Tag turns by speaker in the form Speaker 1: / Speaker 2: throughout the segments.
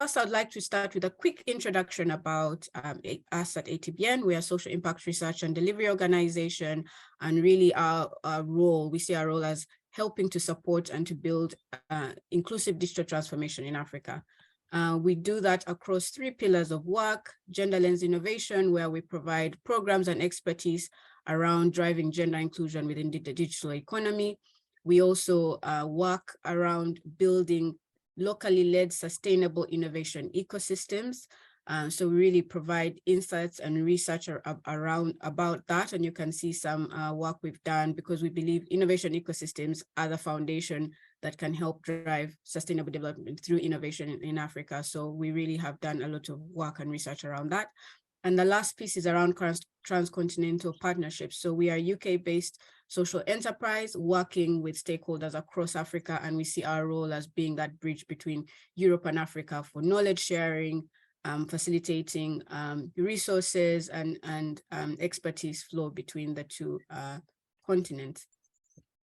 Speaker 1: First, I'd like to start with a quick introduction about us at ATBN. We are a social impact research and delivery organization, and really our role, we see our role as helping to support and to build inclusive digital transformation in Africa. We do that across 3 pillars of work: gender lens innovation, where we provide programs and expertise around driving gender inclusion within the digital economy. We also work around building locally led sustainable innovation ecosystems. So we really provide insights and research about that. And you can see some work we've done, because we believe innovation ecosystems are the foundation that can help drive sustainable development through innovation in Africa. So we really have done a lot of work and research around that. And the last piece is around trans-continental partnerships. So we are UK-based social enterprise working with stakeholders across Africa, and we see our role as being that bridge between Europe and Africa for knowledge sharing, facilitating resources and expertise flow between the 2 continents.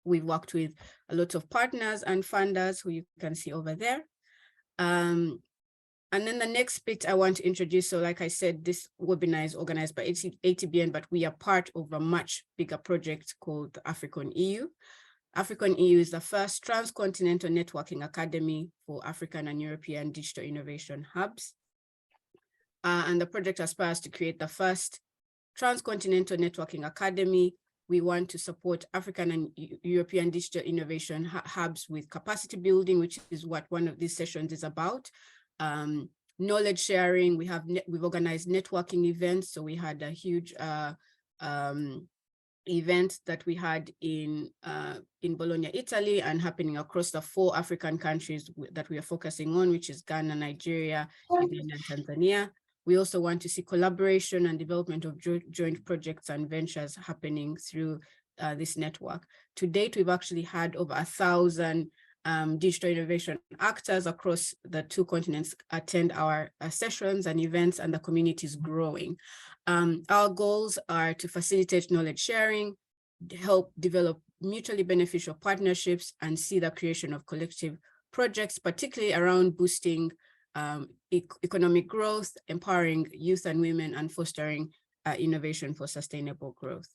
Speaker 1: We've worked with a lot of partners and funders who you can see over there. And then the next bit I want to introduce, so like I said, this webinar is organized by ATBN, but we are part of a much bigger project called the AfriConEU. AfriConEU is the first trans-continental networking academy for African and European digital innovation hubs. And the project aspires to create the first trans-continental networking academy. We want to support African and European digital innovation hubs with capacity building, which is what one of these sessions is about. Knowledge sharing. We've organized networking events. So we had a huge event that we had in Bologna, Italy, and happening across the 4 African countries that we are focusing on, which is Ghana, Nigeria, Uganda, and Tanzania. We also want to see collaboration and development of joint projects and ventures happening through this network. To date, we've actually had over 1,000 digital innovation actors across the 2 continents attend our sessions and events, and the community is growing. Our goals are to facilitate knowledge sharing, help develop mutually beneficial partnerships, and see the creation of collective projects, particularly around boosting economic growth, empowering youth and women, and fostering innovation for sustainable growth.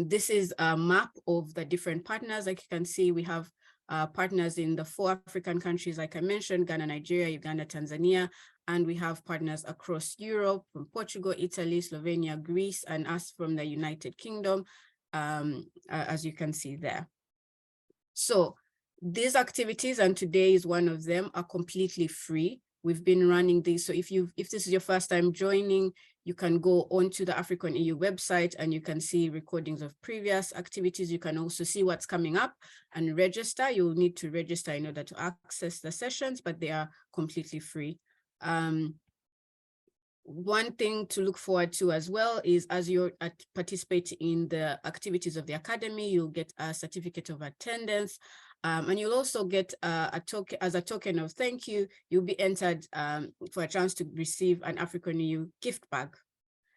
Speaker 1: This is a map of the different partners. Like you can see, we have partners in the 4 African countries, like I mentioned: Ghana, Nigeria, Uganda, Tanzania, and we have partners across Europe, from Portugal, Italy, Slovenia, Greece, and us from the United Kingdom, as you can see there. So these activities, and today is one of them, are completely free. We've been running these. So if this is your first time joining, you can go onto the AfriConEU website and you can see recordings of previous activities. You can also see what's coming up and register. You'll need to register in order to access the sessions, but they are completely free. One thing to look forward to as well is, as you participate in the activities of the Academy, you'll get a certificate of attendance. And you'll also get a token, as a token of thank you, you'll be entered for a chance to receive an AfriConEU gift bag.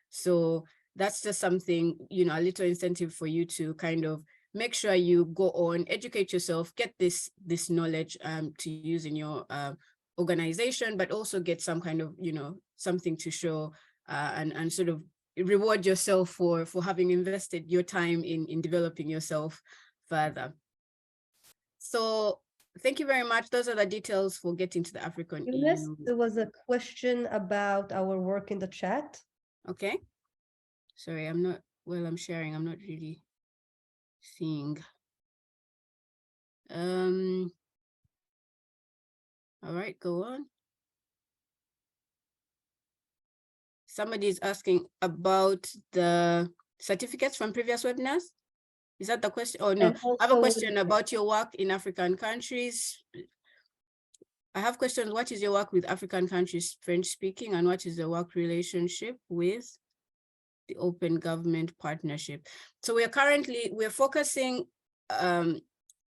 Speaker 1: So that's just something, a little incentive for you to kind of make sure you go on, educate yourself, get this knowledge to use in your organization, but also get some kind of, something to show and sort of reward yourself for having invested your time in developing yourself further. So thank you very much. Those are the details for getting to the AfriConEU.
Speaker 2: There was a question about our work in the chat.
Speaker 1: Okay. Sorry, I'm sharing, I'm not really seeing. All right, go on. Somebody is asking about the certificates from previous webinars. Is that the question? Oh, no. I have a question about your work in African countries. I have questions. What is your work with African countries French speaking, and what is the work relationship with the Open Government Partnership? So we're focusing,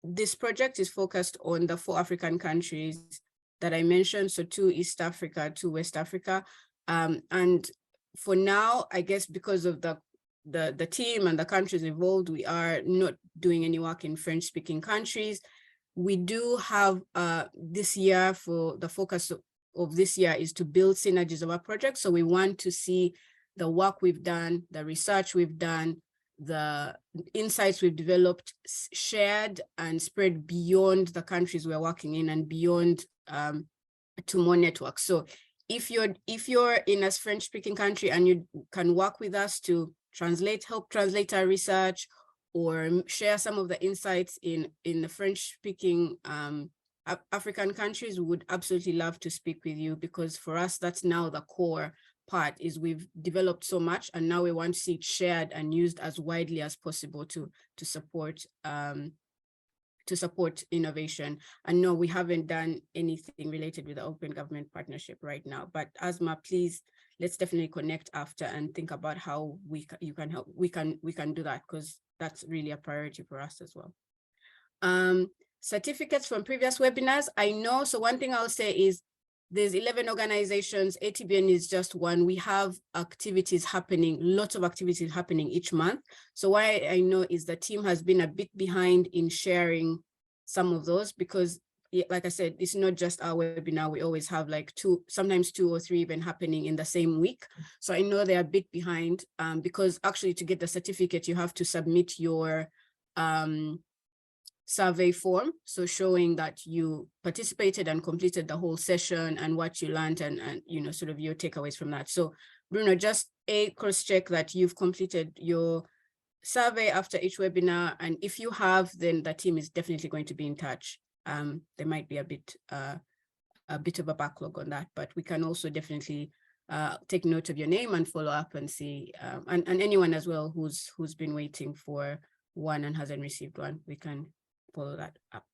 Speaker 1: this project is focused on the 4 African countries that I mentioned. So 2 East Africa, 2 West Africa. And for now, I guess because of the team and the countries involved, we are not doing any work in French speaking countries. We do have this year, for the focus of this year is to build synergies of our project. So we want to see the work we've done, the research we've done, the insights we've developed shared and spread beyond the countries we're working in and beyond to more networks. So if you're in a French-speaking country and you can work with us to help translate our research or share some of the insights in the French-speaking African countries, we would absolutely love to speak with you, because for us, that's now the core part, is we've developed so much and now we want to see it shared and used as widely as possible to support innovation. And no, we haven't done anything related with the Open Government Partnership right now, but Asma, please, let's definitely connect after and think about how you can help. We can do that, because that's really a priority for us as well. Certificates from previous webinars, I know. So one thing I'll say is there's 11 organizations, ATBN is just one. We have activities happening, lots of activities happening each month. So what I know is the team has been a bit behind in sharing some of those, because like I said, it's not just our webinar. We always have like sometimes two or three even happening in the same week. So I know they're a bit behind because actually to get the certificate, you have to submit your survey form, so showing that you participated and completed the whole session and what you learned and you know, sort of your takeaways from that. So Bruno, just cross-check that you've completed your survey after each webinar, and if you have, then the team is definitely going to be in touch. There might be a bit of a backlog on that, but we can also definitely take note of your name and follow up and see, and anyone as well who's been waiting for one and hasn't received one, we can follow that up.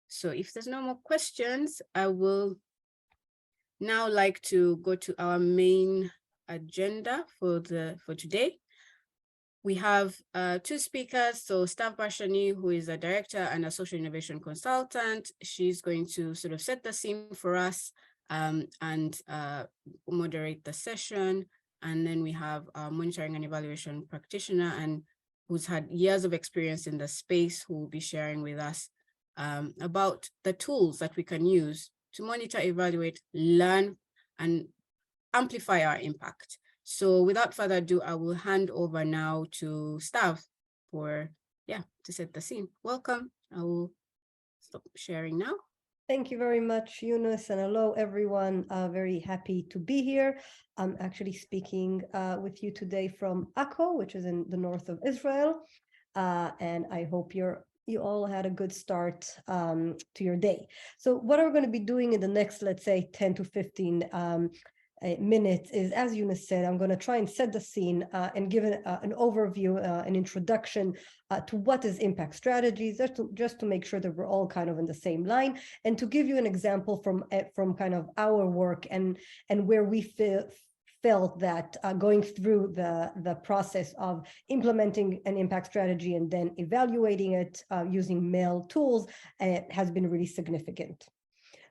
Speaker 1: So if there's no more questions, I will now like to go to our main agenda for today. We have two speakers. So Stav Bashani, who is a director and a social innovation consultant. She's going to sort of set the scene for us and moderate the session. And then we have our monitoring and evaluation practitioner and who's had years of experience in the space, who will be sharing with us about the tools that we can use to monitor, evaluate, learn, and amplify our impact. So without further ado, I will hand over now to Stav to set the scene. Welcome. I will stop sharing now.
Speaker 2: Thank you very much, Yunus, and hello, everyone. Very happy to be here. I'm actually speaking with you today from Akko, which is in the north of Israel, and I hope you all had a good start to your day. So what are we going to be doing in the next, let's say, 10 to 15 minutes is, as Yunus said, I'm going to try and set the scene and give an overview, an introduction to what is impact strategies, just to make sure that we're all kind of in the same line, and to give you an example from kind of our work and where we felt that going through the process of implementing an impact strategy and then evaluating it using mail tools has been really significant.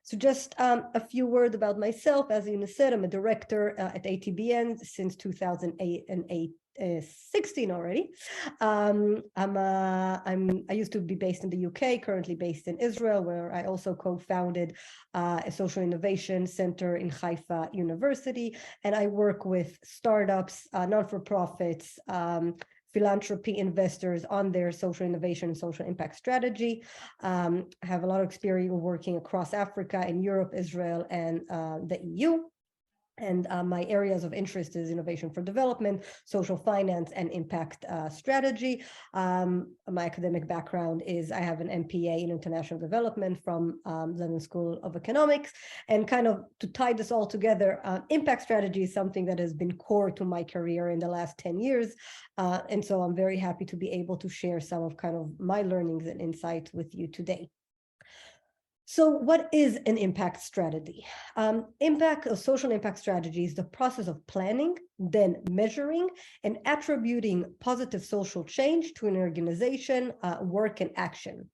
Speaker 2: So just a few words about myself. As Yunus said, I'm a director at ATBN since 2016 already. I used to be based in the UK, currently based in Israel, where I also co-founded a social innovation center in Haifa University. And I work with startups, non-for-profits, philanthropy investors on their social innovation and social impact strategy. I have a lot of experience working across Africa and Europe, Israel, and the EU. And my areas of interest is innovation for development, social finance, and impact strategy. My academic background is I have an MPA in international development from London School of Economics. And kind of to tie this all together, impact strategy is something that has been core to my career in the last 10 years. And so I'm very happy to be able to share some of kind of my learnings and insights with you today. So what is an impact strategy? Social impact strategy is the process of planning, then measuring and attributing positive social change to an organization, work and action.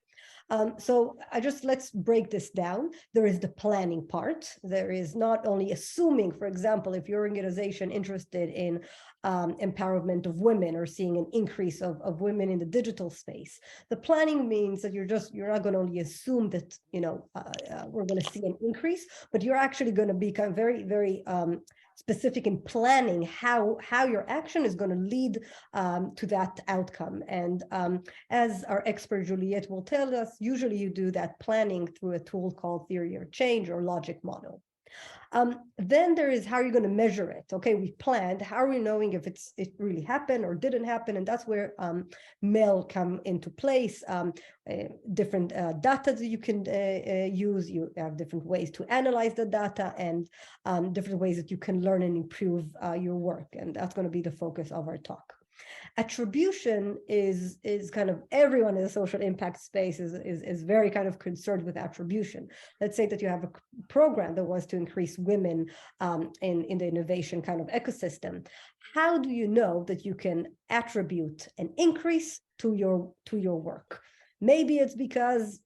Speaker 2: So let's break this down. There is the planning part. There is not only assuming, for example, if your organization interested in empowerment of women or seeing an increase of women in the digital space. The planning means that you're not going to only assume that, we're going to see an increase, but you're actually going to be kind of very, very specific in planning how your action is going to lead to that outcome. And as our expert Juliette will tell us, usually you do that planning through a tool called theory of change or logic model. Then there is how you're going to measure it. Okay, we planned. How are we knowing if it really happened or didn't happen? And that's where MEL come into place. Different data that you can use. You have different ways to analyze the data and different ways that you can learn and improve your work. And that's going to be the focus of our talk. Attribution is kind of everyone in the social impact space is very kind of concerned with attribution. Let's say that you have a program that wants to increase women in the innovation kind of ecosystem. How do you know that you can attribute an increase to your work? Maybe it's because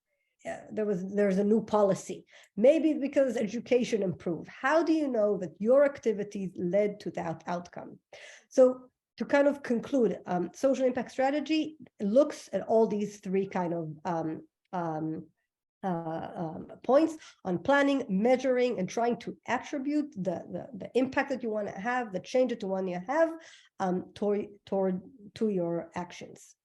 Speaker 2: there's a new policy. Maybe it's because education improved. How do you know that your activities led to that outcome? So to kind of conclude, social impact strategy looks at all these three kind of points on planning, measuring, and trying to attribute the impact that you want to have, the change that you want to have to your actions.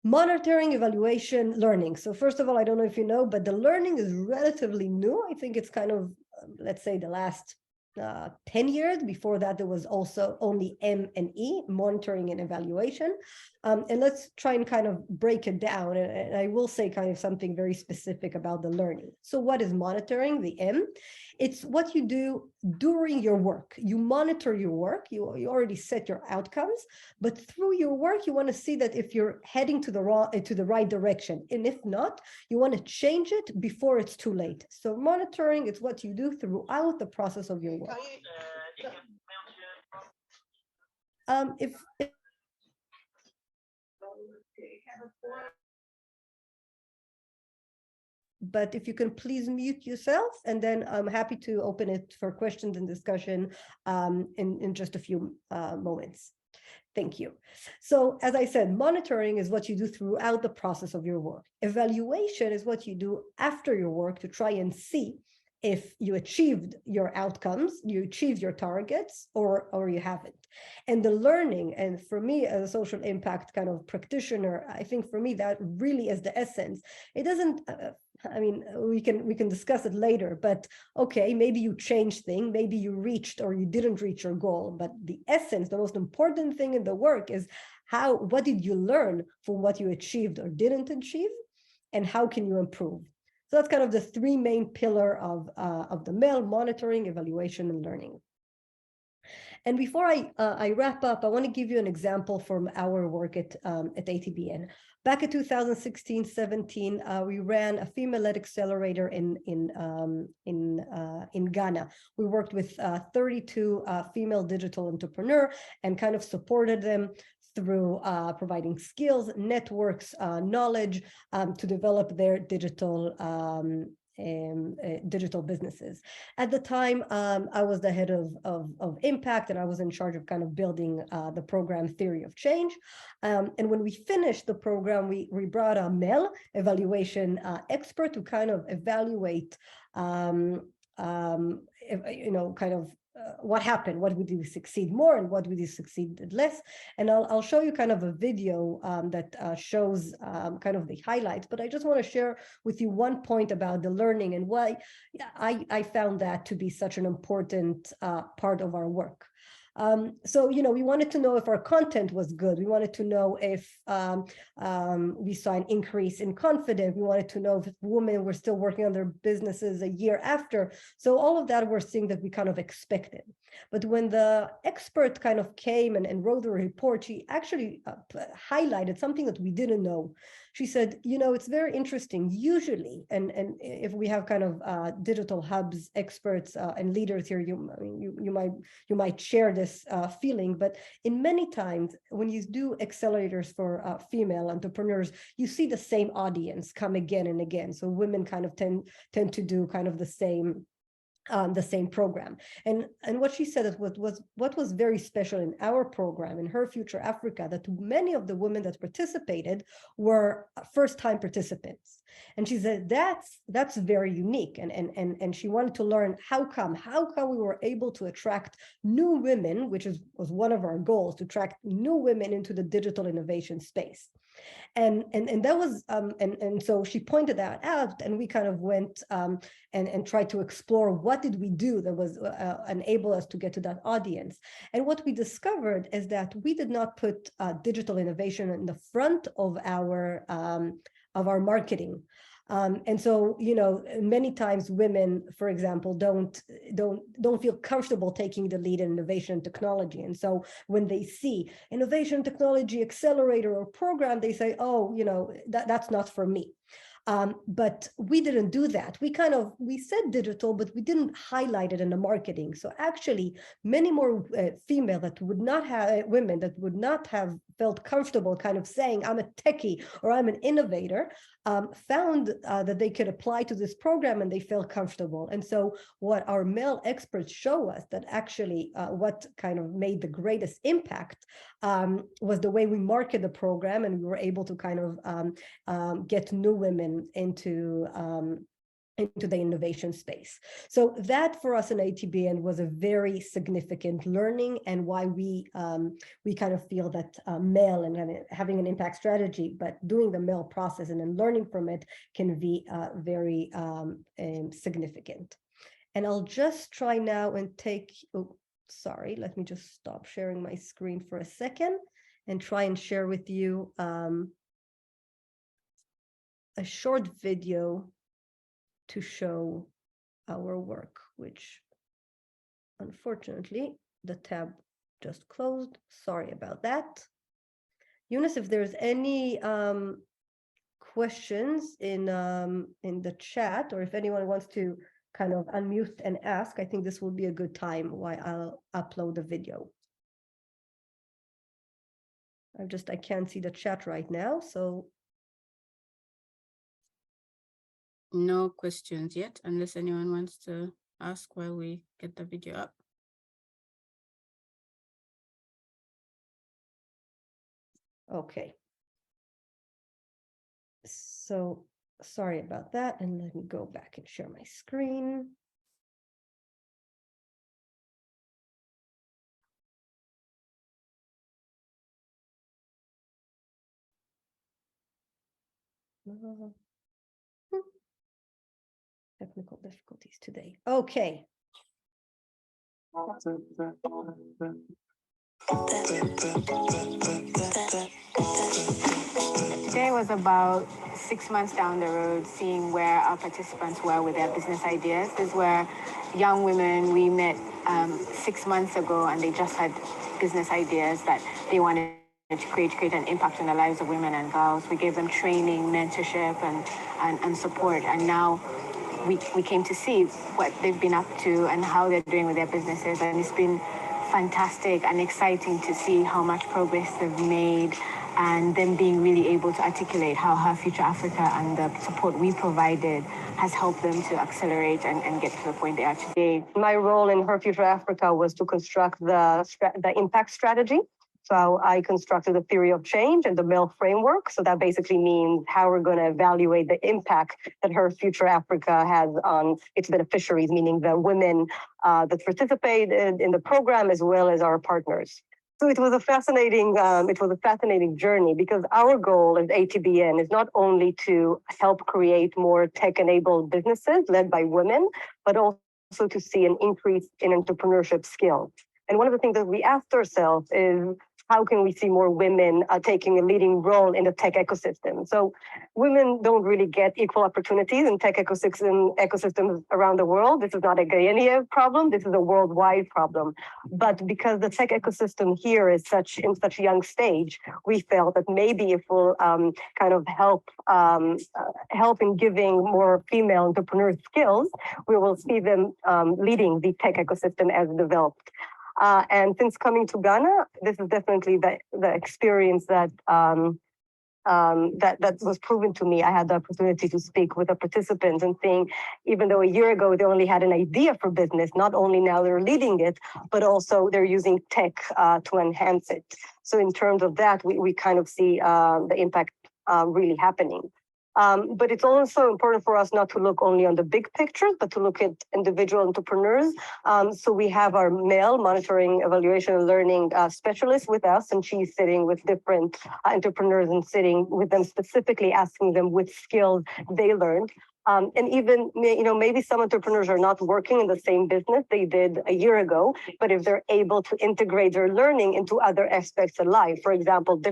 Speaker 2: Monitoring, evaluation, learning. So first of all, I don't know if you know, but the learning is relatively new. I think it's kind of, let's say, the last 10 years. Before that, there was also only M&E, monitoring and evaluation. And let's try and kind of break it down. And I will say kind of something very specific about the learning. So what is monitoring, the M? It's what you do during your work. You monitor your work. You already set your outcomes, but through your work, you want to see that if you're heading to the right direction. And if not, you want to change it before it's too late. So monitoring is what you do throughout the process of your work. But if you can please mute yourself, and then I'm happy to open it for questions and discussion in just a few moments. Thank you. So as I said, monitoring is what you do throughout the process of your work. Evaluation is what you do after your work to try and see if you achieved your outcomes, you achieved your targets, or you haven't. And the learning, and for me as a social impact kind of practitioner, I think for me that really is the essence. It doesn't, I mean, we can discuss it later, but okay, maybe you changed things, maybe you reached or you didn't reach your goal, but the essence, the most important thing in the work is what did you learn from what you achieved or didn't achieve, and how can you improve? So that's kind of the three main pillars of the MEL: monitoring, evaluation, and learning. And before I wrap up, I want to give you an example from our work at ATBN. Back in 2016-17, we ran a female-led accelerator in Ghana. We worked with 32 female digital entrepreneurs and kind of supported them through providing skills, networks, knowledge to develop their digital businesses. At the time, I was the head of impact, and I was in charge of kind of building the program Theory of Change. And when we finished the program, we brought a MEL evaluation expert to kind of evaluate, what happened, what would you succeed more and what would you succeed less. And I'll show you kind of a video that shows kind of the highlights, but I just want to share with you one point about the learning and why I found that to be such an important part of our work. So, we wanted to know if our content was good. We wanted to know if we saw an increase in confidence. We wanted to know if women were still working on their businesses a year after. So all of that were things that we kind of expected. But when the expert kind of came and wrote the report, she actually highlighted something that we didn't know. she said, you know, it's very interesting. Usually, and if we have kind of digital hubs experts and leaders here, you might share this feeling. But in many times, when you do accelerators for female entrepreneurs, you see the same audience come again and again. So women kind of tend to do kind of the same program. And what she said is what was very special in our program, in Her Future Africa, that many of the women that participated were first-time participants. And she said that's very unique. And she wanted to learn how come we were able to attract new women, which was one of our goals, to attract new women into the digital innovation space. And that was and so she pointed that out, and we kind of went and tried to explore what did we do that was enable us to get to that audience. And what we discovered is that we did not put digital innovation in the front of our marketing. And so, you know, many times women, for example, don't feel comfortable taking the lead in innovation and technology. And so when they see innovation, technology, accelerator or program, they say, oh, you know, that's not for me. But we didn't do that. We said digital, but we didn't highlight it in the marketing. So actually, many more women that would not have felt comfortable kind of saying, I'm a techie or I'm an innovator, found that they could apply to this program and they felt comfortable. And so what our male experts show us that actually what kind of made the greatest impact was the way we market the program, and we were able to kind of get new women into the innovation space. So that for us in ATBN was a very significant learning, and why we kind of feel that male and having an impact strategy, but doing the male process and then learning from it can be very significant. And I'll just try now and take, oh, sorry, let me just stop sharing my screen for a second and try and share with you a short video to show our work, which unfortunately the tab just closed. Sorry about that. Eunice, if there's any questions in the chat, or if anyone wants to kind of unmute and ask, I think this will be a good time while I'll upload the video. I can't see the chat right now, so.
Speaker 1: No questions yet, unless anyone wants to ask while we get the video up.
Speaker 2: Okay. So sorry about that. And let me go back and share my screen. Technical difficulties today. Okay.
Speaker 3: Today was about 6 months down the road, seeing where our participants were with their business ideas. These were young women we met 6 months ago, and they just had business ideas that they wanted to create an impact on the lives of women and girls. We gave them training, mentorship, and support, and now we came to see what they've been up to and how they're doing with their businesses, and it's been fantastic and exciting to see how much progress they've made, and them being really able to articulate how Her Future Africa and the support we provided has helped them to accelerate and get to the point they are today.
Speaker 4: My role in Her Future Africa was to construct the impact strategy. So I constructed the theory of change and the male framework. So that basically means how we're going to evaluate the impact that Her Future Africa has on its beneficiaries, meaning the women that participate in the program, as well as our partners. So it was a fascinating journey, because our goal as ATBN is not only to help create more tech-enabled businesses led by women, but also to see an increase in entrepreneurship skills. And one of the things that we asked ourselves is, how can we see more women taking a leading role in the tech ecosystem? So women don't really get equal opportunities in tech ecosystems around the world. This is not a Guyana problem. This is a worldwide problem. But because the tech ecosystem here is in such a young stage, we felt that maybe if we'll kind of help in giving more female entrepreneurs skills, we will see them leading the tech ecosystem as developed. And since coming to Ghana, this is definitely the experience that that was proven to me. I had the opportunity to speak with the participants and seeing, even though a year ago they only had an idea for business, not only now they're leading it, but also they're using tech to enhance it. So in terms of that, we kind of see the impact really happening. But it's also important for us not to look only on the big pictures, but to look at individual entrepreneurs. So we have our male monitoring, evaluation, and learning specialist with us, and she's sitting with different entrepreneurs and sitting with them specifically, asking them what skills they learned. And even, maybe some entrepreneurs are not working in the same business they did a year ago, but if they're able to integrate their learning into other aspects of life, for example,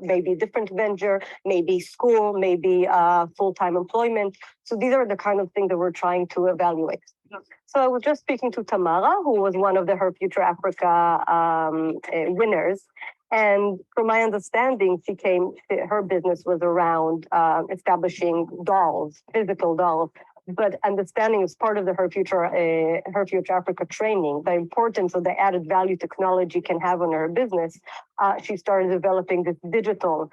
Speaker 4: maybe different venture, maybe school, maybe full-time employment. So these are the kind of things that we're trying to evaluate. So I was just speaking to Tamara, who was one of the Her Future Africa winners. And from my understanding, her business was around establishing dolls, physical dolls. But understanding as part of the Her Future Africa training, the importance of the added value technology can have on her business, she started developing this digital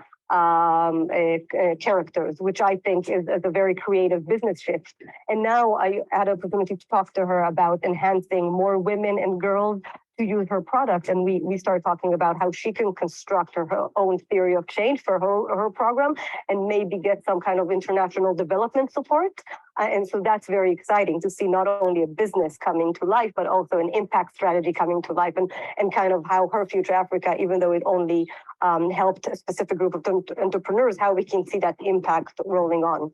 Speaker 4: characters, which I think is a very creative business shift. And now I had an opportunity to talk to her about enhancing more women and girls to use her product. And we started talking about how she can construct her own theory of change for her program and maybe get some kind of international development support. And so that's very exciting to see not only a business coming to life, but also an impact strategy coming to life, and kind of how Her Future Africa, even though it only helped a specific group of entrepreneurs, how we can see that impact rolling on.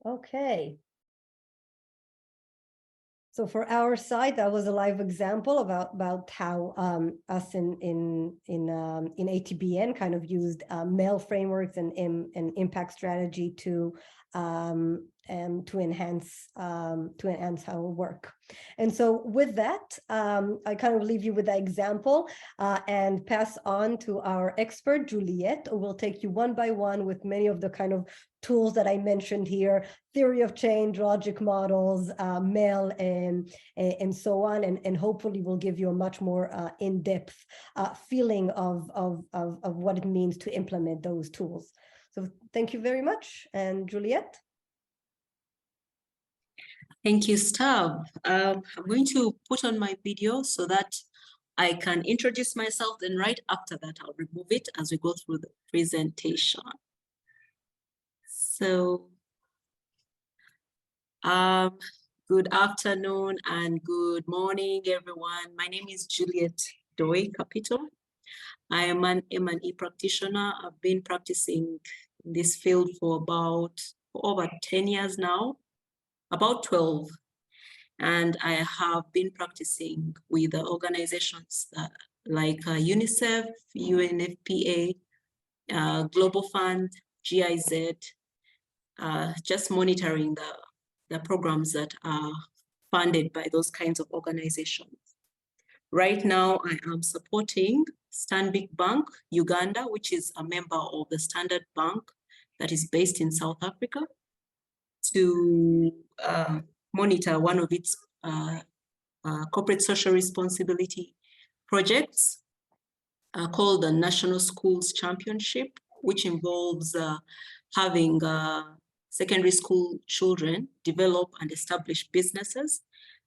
Speaker 2: Okay. So for our side, that was a live example about how us in ATBN kind of used male frameworks and impact strategy to enhance our work. And so with that, I kind of leave you with that example and pass on to our expert, Juliette, who will take you one by one with many of the kind of tools that I mentioned here: theory of change, logic models, male, and so on, and hopefully will give you a much more in-depth feeling of what it means to implement those tools. So thank you very much. And Juliette?
Speaker 5: Thank you, Stav. I'm going to put on my video so that I can introduce myself, and right after that, I'll remove it as we go through the presentation. So, good afternoon and good morning, everyone. My name is Juliette Doi Capito. I am an M&E practitioner. I've been practicing in this field for over 10 years now, about 12. And I have been practicing with the organizations like UNICEF, UNFPA, Global Fund, GIZ, just monitoring the programs that are funded by those kinds of organizations. Right now, I am supporting Stanbic Bank Uganda, which is a member of the Standard Bank that is based in South Africa, to monitor one of its corporate social responsibility projects called the National Schools Championship, which involves having secondary school children develop and establish businesses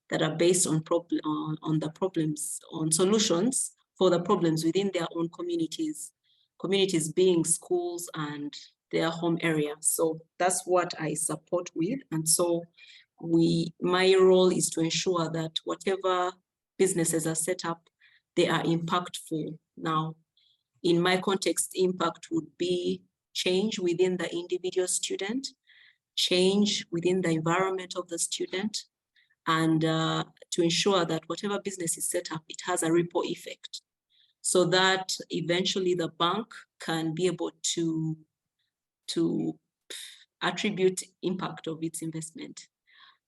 Speaker 5: that are based on solutions for the problems within their own communities being schools and their home area. So that's what I support with. And so my role is to ensure that whatever businesses are set up, they are impactful. Now, in my context, impact would be change within the individual student, change within the environment of the student, and to ensure that whatever business is set up, it has a ripple effect, so that eventually the bank can be able to attribute impact of its investment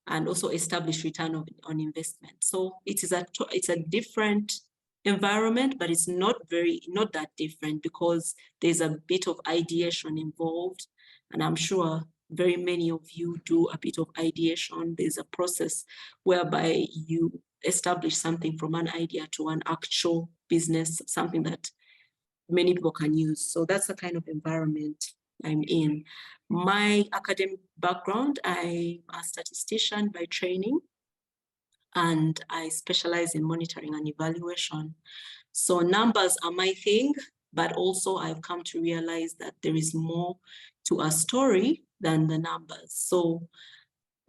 Speaker 5: and also establish return on investment. So it's a different environment, but it's not that different, because there's a bit of ideation involved, and I'm sure very many of you do a bit of ideation. There's a process whereby you establish something from an idea to an actual business, something that many people can use. So that's the kind of environment I'm in. My academic background, I'm a statistician by training, and I specialize in monitoring and evaluation. So numbers are my thing, but also I've come to realize that there is more to a story than the numbers. So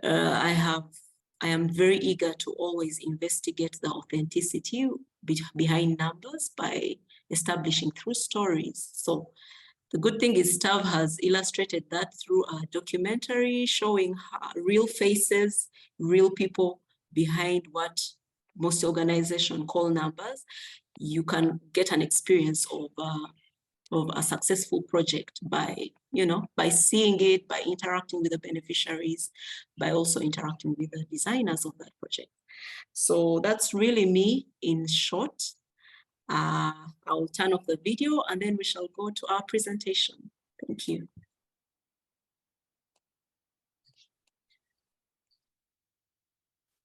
Speaker 5: I am very eager to always investigate the authenticity behind numbers by establishing through stories. So the good thing is Stav has illustrated that through a documentary showing real faces, real people behind what most organizations call numbers. You can get an experience of a successful project by seeing it, by interacting with the beneficiaries, by also interacting with the designers of that project. So that's really me in short. I'll turn off the video and then we shall go to our presentation. Thank you.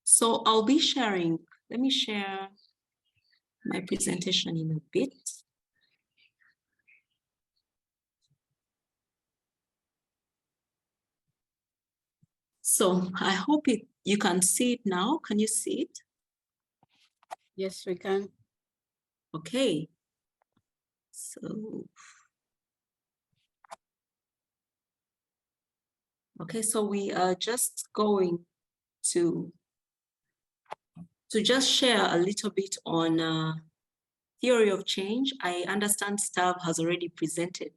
Speaker 5: So I'll be sharing, let me share my presentation in a bit. So I hope you can see it now. Can you see it?
Speaker 1: Yes, we can.
Speaker 5: Okay. So, okay, so we are just going to just share a little bit on theory of change. I understand Stav has already presented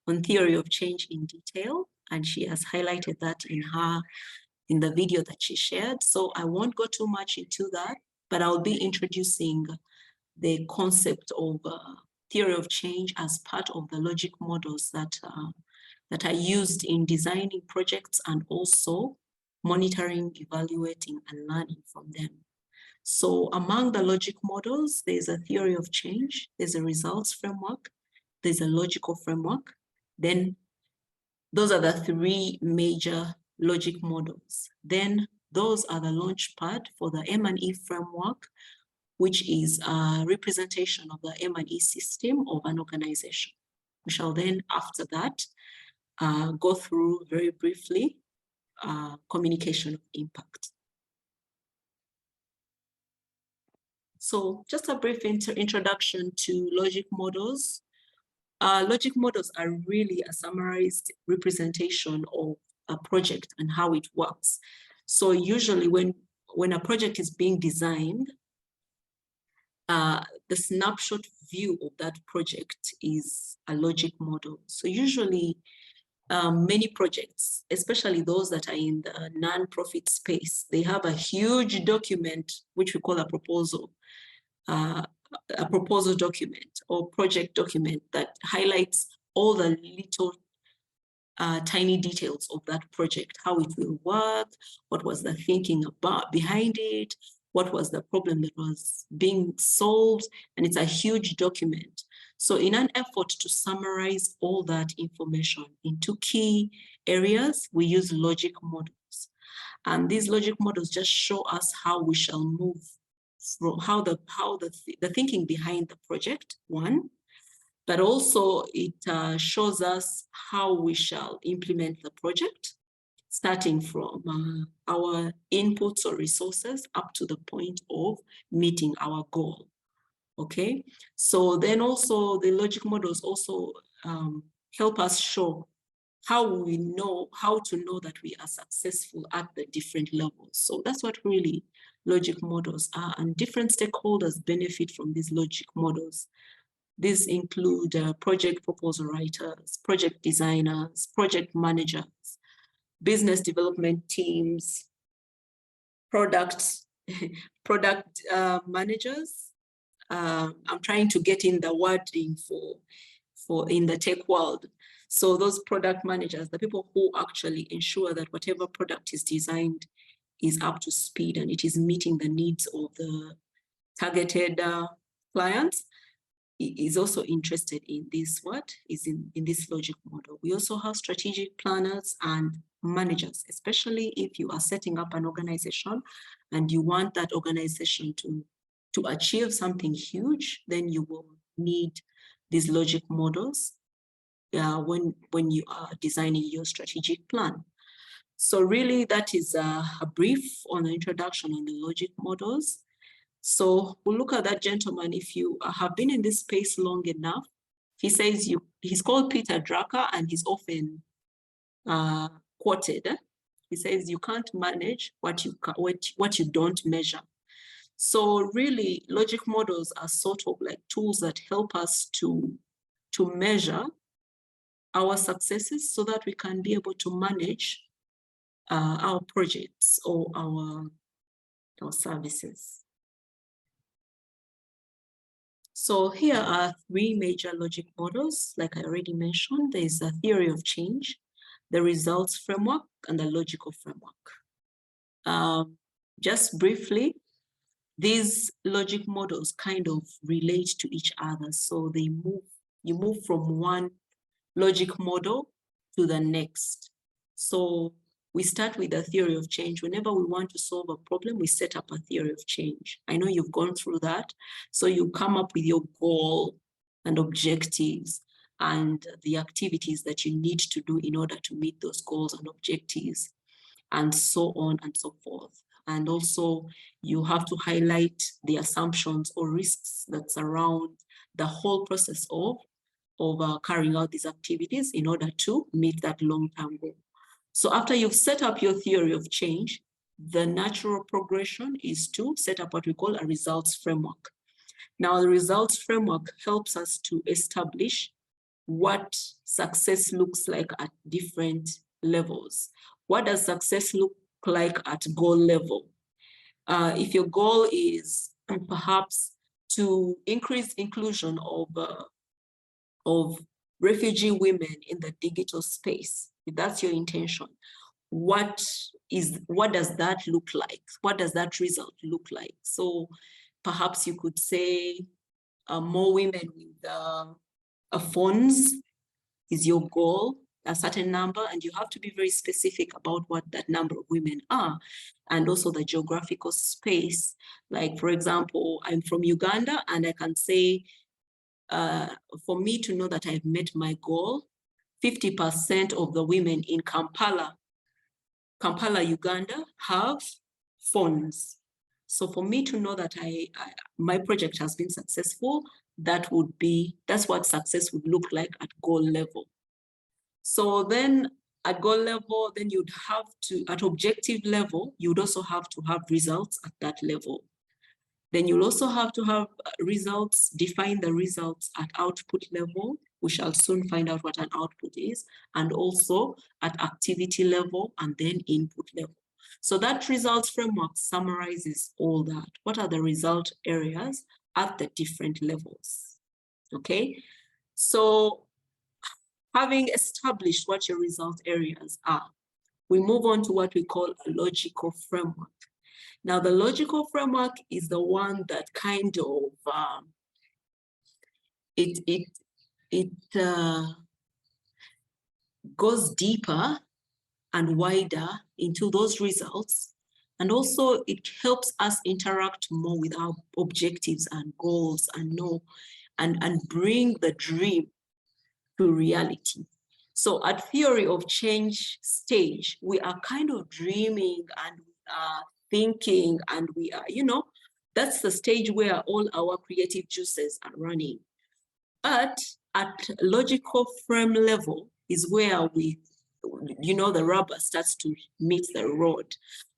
Speaker 5: on theory of change in detail, and she has highlighted that in the video that she shared. So I won't go too much into that, but I'll be introducing the concept of theory of change as part of the logic models that are used in designing projects and also monitoring, evaluating, and learning from them. So among the logic models, there's a theory of change, there's a results framework, there's a logical framework. Then those are the three major logic models. Then those are the launch pad for the M&E framework, which is a representation of the M&E system of an organization. We shall then, after that, go through very briefly communication of impact. So just a brief introduction to logic models. Logic models are really a summarized representation of a project and how it works. So usually when a project is being designed, the snapshot view of that project is a logic model. So usually many projects, especially those that are in the non-profit space, they have a huge document, which we call a proposal document or project document that highlights all the little tiny details of that project, how it will work, what was the thinking behind it, what was the problem that was being solved, and it's a huge document. So in an effort to summarize all that information into key areas, we use logic models. And these logic models just show us how we shall move from how the thinking behind the project, one, but also it shows us how we shall implement the project, starting from our inputs or resources up to the point of meeting our goal. Okay, so then also the logic models also help us show how to know that we are successful at the different levels. So that's what really logic models are, and different stakeholders benefit from these logic models. These include project proposal writers, project designers, project managers, business development teams, product managers. I'm trying to get in the wording for in the tech world. So those product managers, the people who actually ensure that whatever product is designed is up to speed and it is meeting the needs of the targeted clients, is also interested in this, in this logic model. We also have strategic planners and managers, especially if you are setting up an organization and you want that organization to achieve something huge, then you will need these logic models when you are designing your strategic plan. So really that is a brief on the introduction on the logic models. So we'll look at that gentleman. If you have been in this space long enough, he says he's called Peter Drucker and he's often quoted. He says you can't manage what you don't measure. So really logic models are sort of like tools that help us to measure our successes so that we can be able to manage our projects or our services. So here are three major logic models. Like I already mentioned, there's a theory of change, the results framework, and the logical framework. Just briefly, these logic models kind of relate to each other. So you move from one logic model to the next. So we start with a theory of change. Whenever we want to solve a problem, we set up a theory of change. I know you've gone through that. So you come up with your goal and objectives and the activities that you need to do in order to meet those goals and objectives, and so on and so forth. And also you have to highlight the assumptions or risks that surround the whole process of carrying out these activities in order to meet that long-term goal. So after you've set up your theory of change, the natural progression is to set up what we call a results framework. Now, the results framework helps us to establish what success looks like at different levels. What does success look like at goal level? If your goal is perhaps to increase inclusion of refugee women in the digital space, if that's your intention, what does that look like? What does that result look like? So perhaps you could say more women with phones is your goal, a certain number, and you have to be very specific about what that number of women are, and also the geographical space. Like, for example, I'm from Uganda, and I can say, for me to know that I've met my goal, 50% of the women in Kampala, Uganda, have phones. So for me to know that my project has been successful, that's what success would look like at goal level. So then at goal level, then you'd have to, at objective level, you'd also have to have results at that level. Then you'll also have to have results, define the results at output level. We shall soon find out what an output is, and also at activity level and then input level. So that results framework summarizes all that. What are the result areas at the different levels? Okay, so having established what your result areas are, we move on to what we call a logical framework. Now, the logical framework is the one that kind of, it goes deeper and wider into those results. And also it helps us interact more with our objectives and goals and and bring the dream to reality. So at theory of change stage, we are kind of dreaming and we are thinking, and we are, that's the stage where all our creative juices are running. But at logical frame level is where we, the rubber starts to meet the road.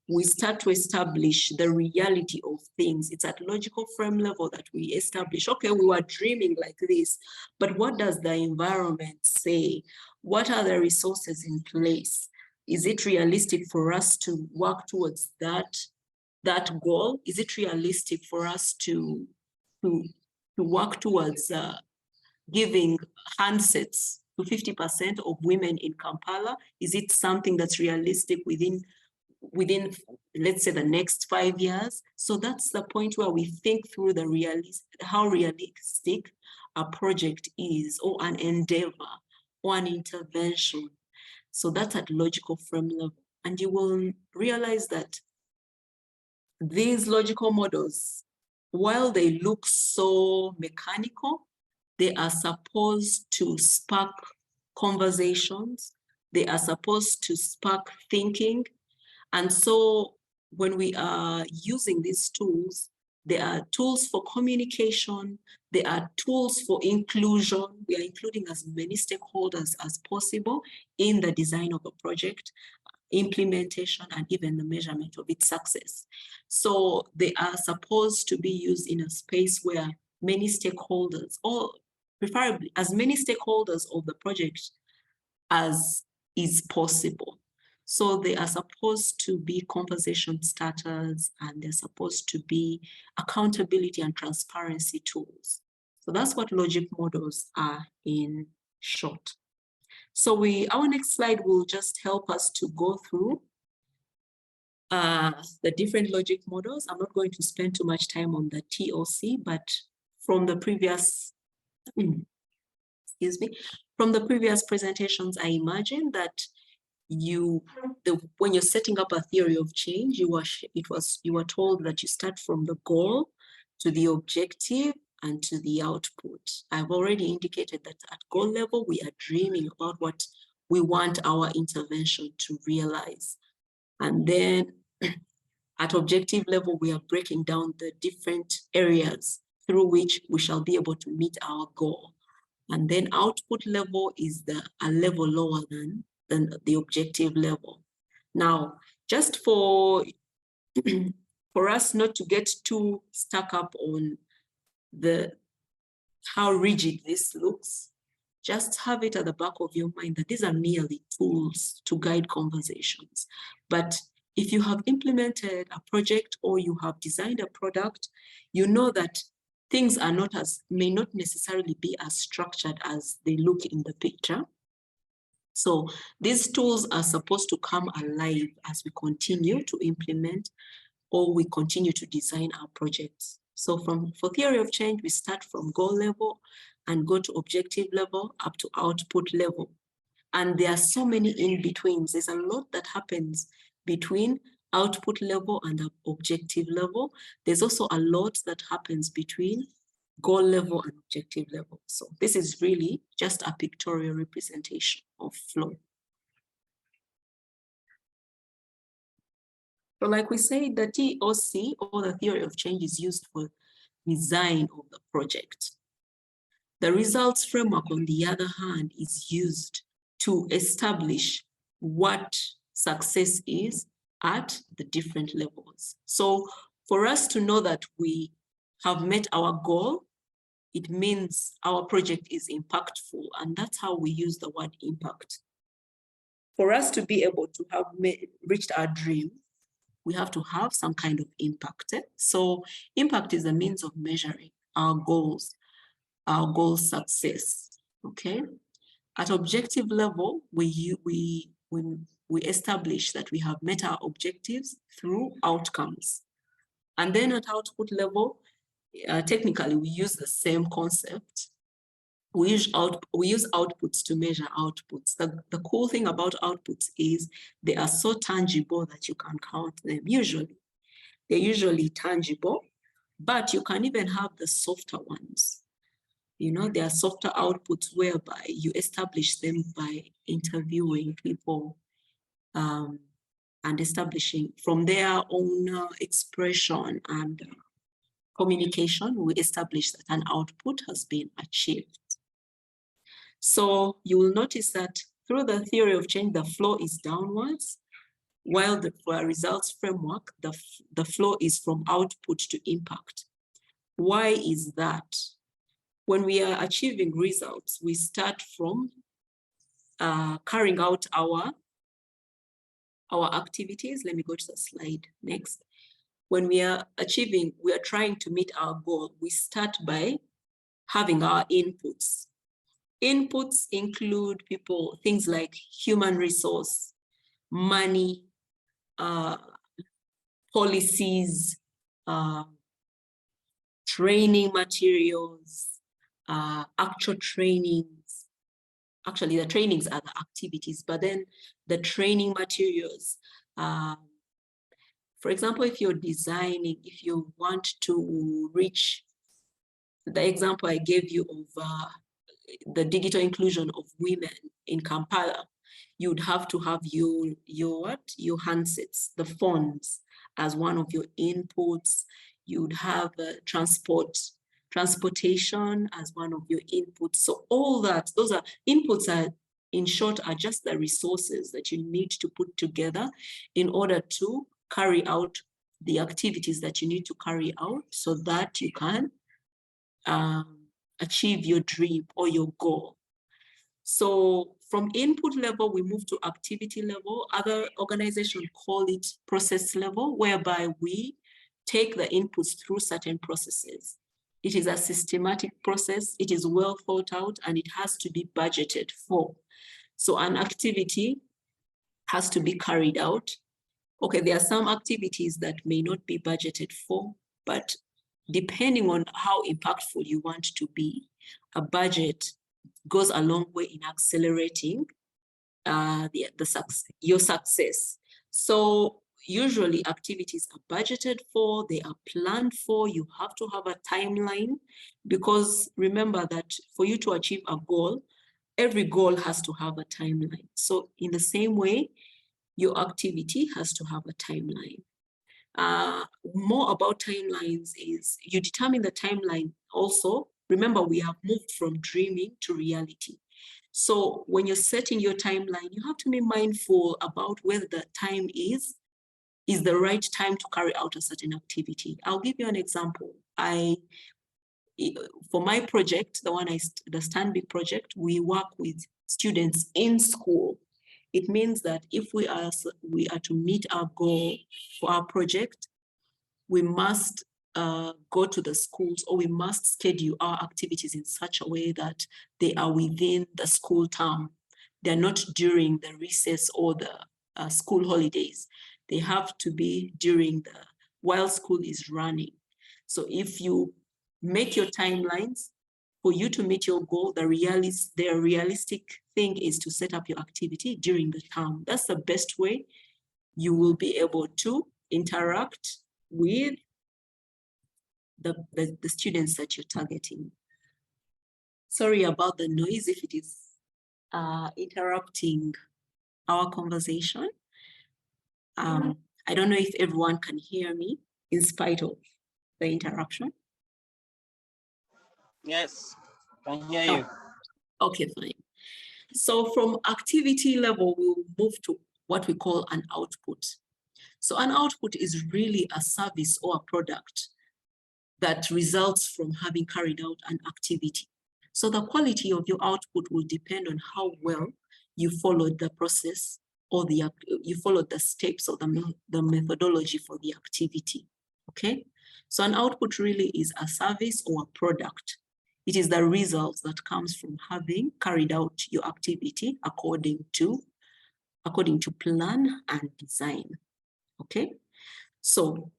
Speaker 5: We start to establish the reality of things. It's at logical frame level that we establish, okay, we were dreaming like this, but what does the environment say? What are the resources in place? Is it realistic for us to work towards that that goal, is it realistic for us to work towards giving handsets to 50% of women in Kampala? Is it something that's realistic within, let's say, the next 5 years? So that's the point where we think through how realistic a project is, or an endeavor, or an intervention. So that's at logical frame level. And you will realize that these logical models, while they look so mechanical, they are supposed to spark conversations. They are supposed to spark thinking. And so when we are using these tools, there are tools for communication, there are tools for inclusion. We are including as many stakeholders as possible in the design of a project, implementation, and even the measurement of its success. So they are supposed to be used in a space where many stakeholders, or preferably as many stakeholders of the project as is possible. So they are supposed to be conversation starters, and they're supposed to be accountability and transparency tools. So that's what logic models are in short. So our next slide will just help us to go through the different logic models. I'm not going to spend too much time on the TOC, but from the previous, from the previous presentations, I imagine that when you're setting up a theory of change, you were told that you start from the goal to the objective and to the output. I've already indicated that at goal level, we are dreaming about what we want our intervention to realize. And then at objective level, we are breaking down the different areas through which we shall be able to meet our goal. And then output level is a level lower than the objective level. Now, just for us not to get too stuck up on how rigid this looks, just have it at the back of your mind that these are merely tools to guide conversations. But if you have implemented a project or you have designed a product, you know that things may not necessarily be as structured as they look in the picture. So these tools are supposed to come alive as we continue to implement or we continue to design our projects. So for theory of change, we start from goal level and go to objective level up to output level. And there are so many in-betweens. There's a lot that happens between output level and objective level. There's also a lot that happens between goal level and objective level. So this is really just a pictorial representation of flow. So like we said, the TOC, or the theory of change, is used for design of the project. The results framework, on the other hand, is used to establish what success is at the different levels. So for us to know that we have met our goal, it means our project is impactful, and that's how we use the word impact. For us to be able to have reached our dream, we have to have some kind of impact. So impact is a means of measuring our goals success, okay? At objective level, we establish that we have met our objectives through outcomes. And then at output level, technically, we use the same concept. We use outputs to measure outputs. The cool thing about outputs is they are so tangible that you can count them. They're usually tangible, but you can even have the softer ones. There are softer outputs whereby you establish them by interviewing people and establishing from their own expression and communication, we establish that an output has been achieved. So you will notice that through the theory of change, the flow is downwards, while for a results framework, the flow is from output to impact. Why is that? When we are achieving results, we start from carrying out our activities. Let me go to the slide next. when we are trying to meet our goal, we start by having our inputs. Inputs include things like human resource, money, policies, training materials, actual trainings. Actually, the trainings are the activities, but then the training materials. For example, if you're designing, if you want to reach the example I gave you of the digital inclusion of women in Kampala, you'd have to have your handsets, the phones, as one of your inputs. You'd have transportation as one of your inputs. So all that, those are inputs, in short, are just the resources that you need to put together in order to carry out the activities that you need to carry out so that you can achieve your dream or your goal. So from input level, we move to activity level. Other organizations call it process level, whereby we take the inputs through certain processes. It is a systematic process, it is well thought out, and it has to be budgeted for. So an activity has to be carried out. Okay, there are some activities that may not be budgeted for, but depending on how impactful you want to be, a budget goes a long way in accelerating your success. So usually activities are budgeted for, they are planned for, you have to have a timeline, because remember that for you to achieve a goal, every goal has to have a timeline. So in the same way, your activity has to have a timeline. More about timelines is you determine the timeline also. Remember, we have moved from dreaming to reality. So when you're setting your timeline, you have to be mindful about whether the time is the right time to carry out a certain activity. I'll give you an example. For my project, the Stanbic project, we work with students in school. It means that if we are to meet our goal for our project, we must go to the schools, or we must schedule our activities in such a way that they are within the school term. They're not during the recess or the school holidays. They have to be while school is running. So if you make your timelines, for you to meet your goal, the realistic thing is to set up your activity during the term. That's the best way you will be able to interact with the students that you're targeting. Sorry about the noise if it is interrupting our conversation. I don't know if everyone can hear me in spite of the interruption.
Speaker 6: Yes, can hear you.
Speaker 5: Okay, fine. So from activity level, we'll move to what we call an output. So an output is really a service or a product that results from having carried out an activity. So the quality of your output will depend on how well you followed the process, or you followed the steps or the methodology for the activity, okay? So an output really is a service or a product. It is the result that comes from having carried out your activity according to plan and design, okay? So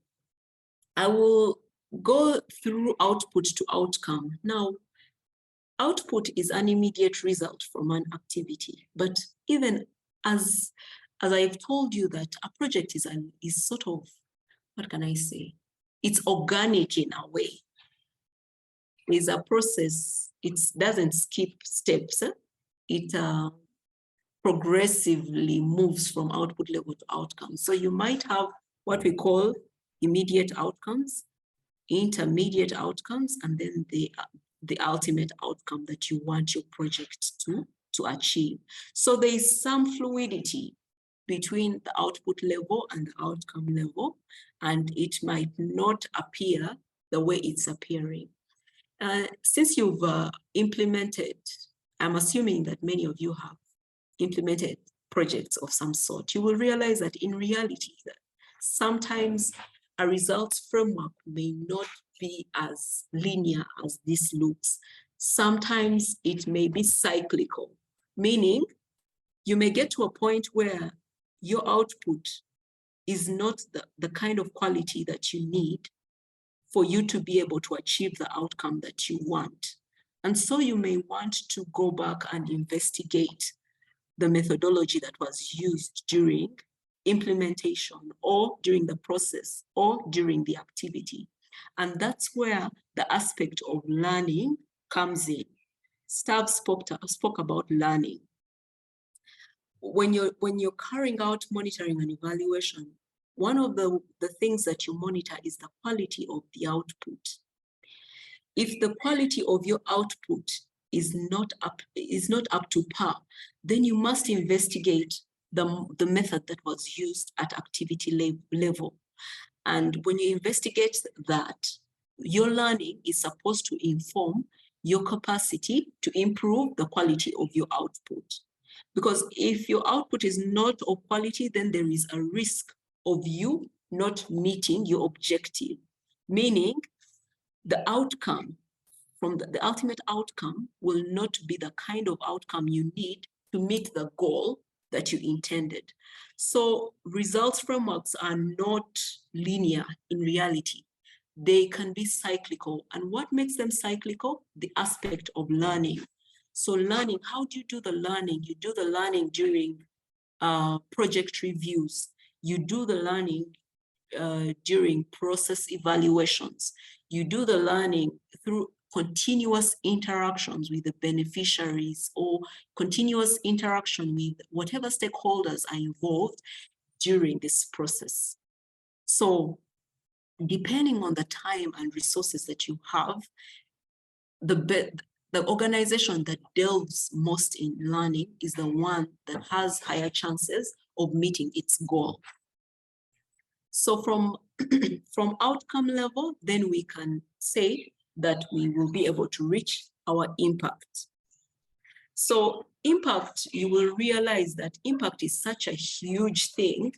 Speaker 5: I will go through output to outcome. Now, output is an immediate result from an activity, but even as I've told you that a project is sort of, what can I say? It's organic in a way. It's a process. It doesn't skip steps. It progressively moves from output level to outcome. So you might have what we call immediate outcomes, intermediate outcomes, and then the ultimate outcome that you want your project to achieve. So there is some fluidity between the output level and the outcome level, and it might not appear the way it's appearing. Since you've implemented, I'm assuming that many of you have implemented projects of some sort, you will realize that in reality, that sometimes a results framework may not be as linear as this looks. Sometimes it may be cyclical, meaning you may get to a point where your output is not the kind of quality that you need for you to be able to achieve the outcome that you want. And so you may want to go back and investigate the methodology that was used during implementation or during the process or during the activity. And that's where the aspect of learning comes in. Stav spoke about learning. When you're carrying out monitoring and evaluation, one of the things that you monitor is the quality of the output. If the quality of your output is not up to par, then you must investigate the method that was used at activity level. And when you investigate that, your learning is supposed to inform your capacity to improve the quality of your output. Because if your output is not of quality, then there is a risk of you not meeting your objective, meaning the outcome from the ultimate outcome will not be the kind of outcome you need to meet the goal that you intended. So results frameworks are not linear in reality. They can be cyclical. And what makes them cyclical? The aspect of learning. So learning, how do you do the learning? You do the learning during project reviews. You do the learning during process evaluations. You do the learning through continuous interactions with the beneficiaries or continuous interaction with whatever stakeholders are involved during this process. So depending on the time and resources that you have, the organization that delves most in learning is the one that has higher chances of meeting its goal. So from outcome level, then we can say that we will be able to reach our impact. So impact, you will realize that impact is such a huge thing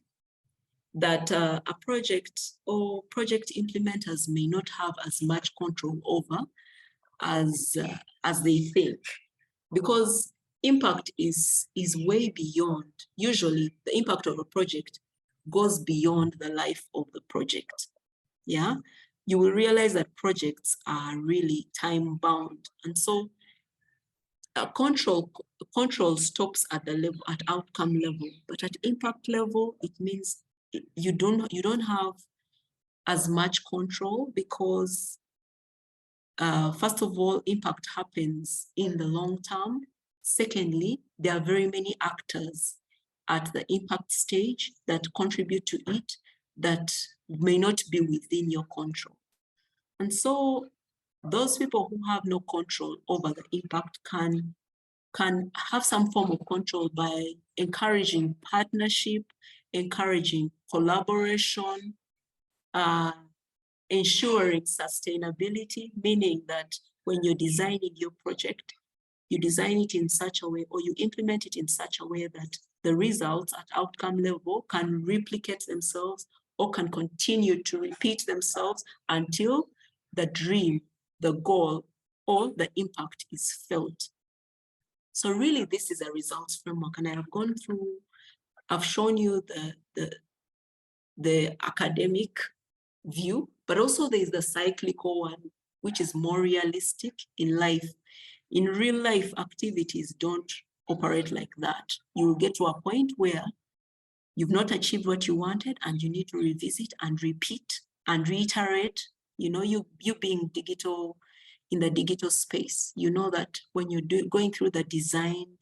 Speaker 5: that a project or project implementers may not have as much control over as they think, because impact is way beyond. Usually the impact of a project goes beyond the life of the project. Yeah, you will realize that projects are really time bound, and so control stops at the level, at outcome level, but at impact level it means you don't have as much control, because first of all, impact happens in the long term. Secondly, there are very many actors at the impact stage that contribute to it that may not be within your control. And so those people who have no control over the impact can have some form of control by encouraging partnership, encouraging collaboration, ensuring sustainability, meaning that when you're designing your project, you design it in such a way, or you implement it in such a way that the results at outcome level can replicate themselves or can continue to repeat themselves until the dream, the goal, or the impact is felt. So really, this is a results framework, and I have gone through, I've shown you the academic view, but also there's the cyclical one, which is more realistic in life. In real life, activities don't operate like that. You will get to a point where you've not achieved what you wanted, and you need to revisit and repeat and reiterate. You know, you being digital, in the digital space, you know that when you're going through the design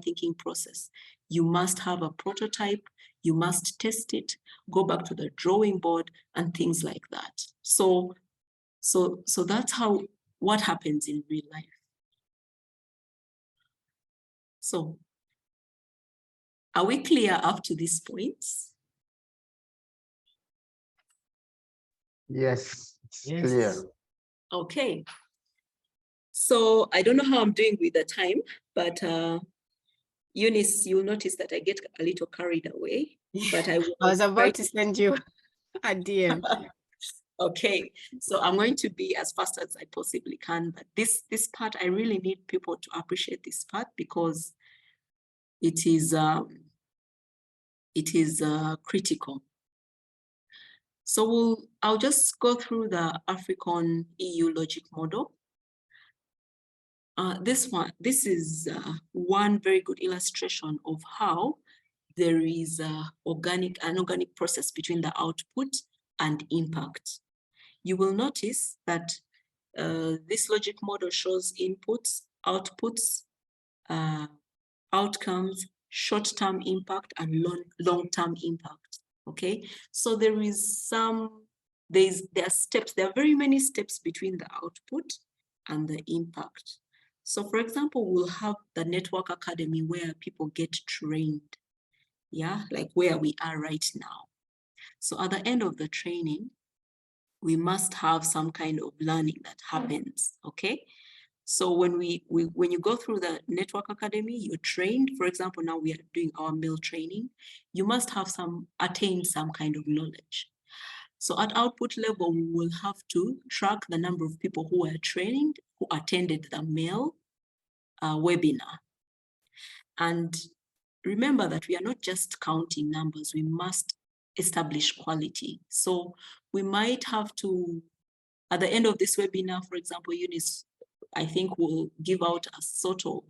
Speaker 5: thinking process, you must have a prototype, you must test it, go back to the drawing board and things like that. So that's what happens in real life. So are we clear up to these points?
Speaker 6: Yes, it's
Speaker 1: Yes.
Speaker 6: clear.
Speaker 5: Okay. So I don't know how I'm doing with the time, but Eunice, you'll notice that I get a little carried away, but I
Speaker 1: I was about to send you Dear.
Speaker 5: Okay, so I'm going to be as fast as I possibly can, but this part, I really need people to appreciate this part because it is critical. So I'll just go through the AfriConEU logic model. This is one very good illustration of how there is an organic process between the output and impact. You will notice that this logic model shows inputs, outputs, outcomes, short-term impact, and long-term impact. Okay, so there are steps. There are very many steps between the output and the impact. So, for example, we'll have the Network Academy where people get trained. Yeah, like where we are right now. So at the end of the training, we must have some kind of learning that happens, okay? So when you go through the Network Academy, you're trained. For example, now we are doing our meal training. You must have attained some kind of knowledge. So at output level, we will have to track the number of people who are trained, who attended the meal webinar. And remember that we are not just counting numbers, we must establish quality. So we might have to, at the end of this webinar, for example, Eunice, I think will give out a sort of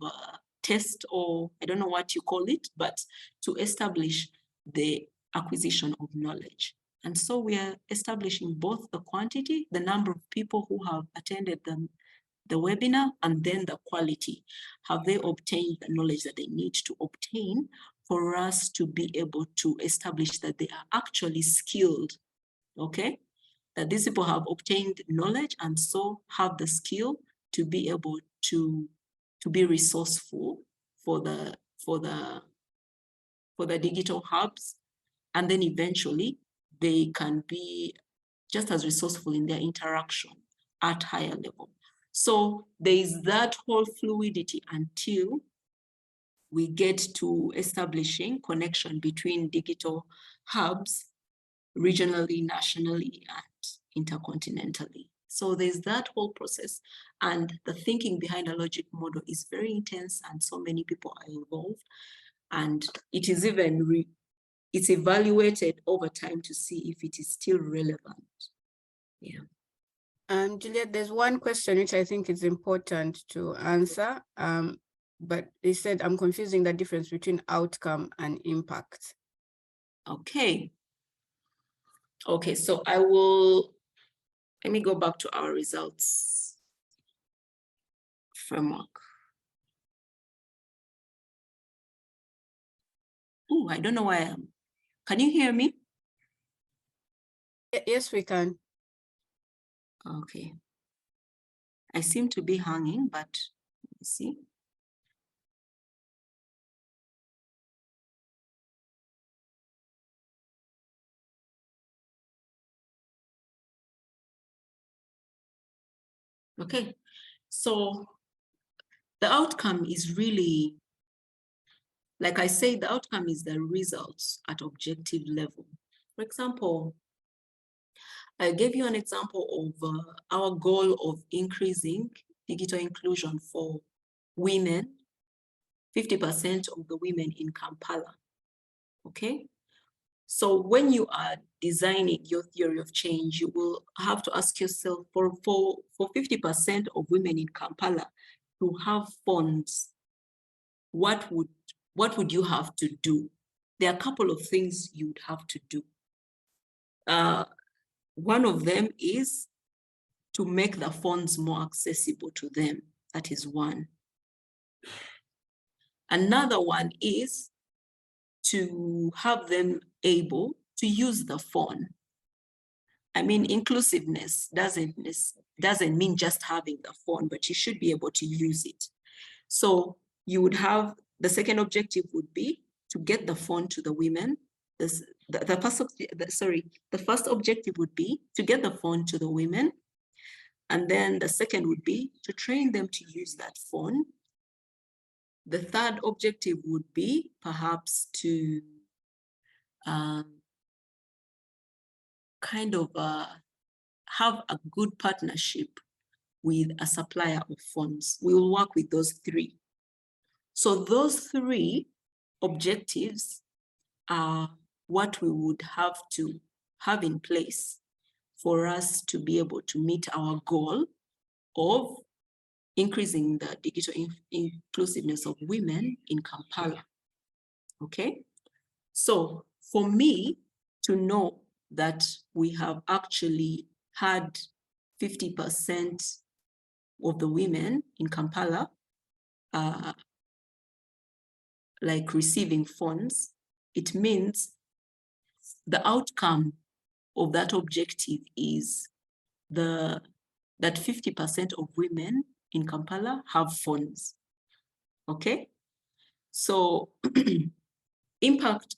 Speaker 5: test, or I don't know what you call it, but to establish the acquisition of knowledge. And so we are establishing both the quantity, the number of people who have attended the webinar, and then the quality. Have they obtained the knowledge that they need to obtain for us to be able to establish that they are actually skilled, okay? That these people have obtained knowledge and so have the skill to be able to be resourceful for the digital hubs, and then eventually they can be just as resourceful in their interaction at higher level. So there is that whole fluidity until we get to establishing connection between digital hubs regionally, nationally, and intercontinentally. So there's that whole process, and the thinking behind a logic model is very intense, and so many people are involved, and it is even it's evaluated over time to see if it is still relevant. Yeah.
Speaker 1: Juliet, there's one question which I think is important to answer, but they said I'm confusing the difference between outcome and impact.
Speaker 5: Okay. Okay, so let me go back to our results framework. Oh, I don't know why can you hear me?
Speaker 1: Yes, we can.
Speaker 5: Okay. I seem to be hanging, but let me see. Okay, so the outcome is really, like I say, the outcome is the results at objective level. For example, I gave you an example of our goal of increasing digital inclusion for women, 50% of the women in Kampala, okay? So when you are designing your theory of change, you will have to ask yourself, for 50% of women in Kampala to have funds, what would you have to do? There are a couple of things you would have to do. One of them is to make the funds more accessible to them. That is one. Another one is to have them able to use the phone. I mean, inclusiveness doesn't mean just having the phone, but you should be able to use it. So you would have, the second objective would be to get the phone to the women. The first objective would be to get the phone to the women. And then the second would be to train them to use that phone. The third objective would be perhaps to kind of have a good partnership with a supplier of funds. We will work with those three. So those three objectives are what we would have to have in place for us to be able to meet our goal of increasing the digital inclusiveness of women in Kampala. Okay, so for me to know that we have actually had 50% of the women in Kampala like receiving funds, it means the outcome of that objective is that 50% of women in Kampala have funds. Okay, so impact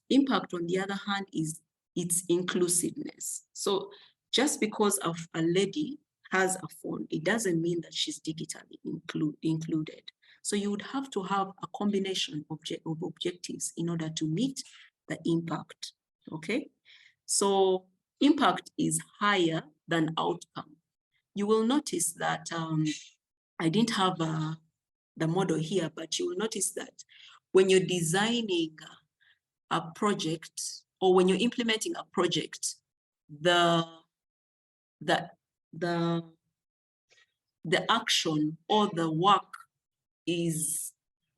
Speaker 5: on the other hand is its inclusiveness. So just because of a lady has a phone, it doesn't mean that she's digitally included. So you would have to have a combination of objectives in order to meet the impact. Okay, so impact is higher than outcome. You will notice that I didn't have the model here, but you will notice that when you're designing a project or when you're implementing a project, the action or the work is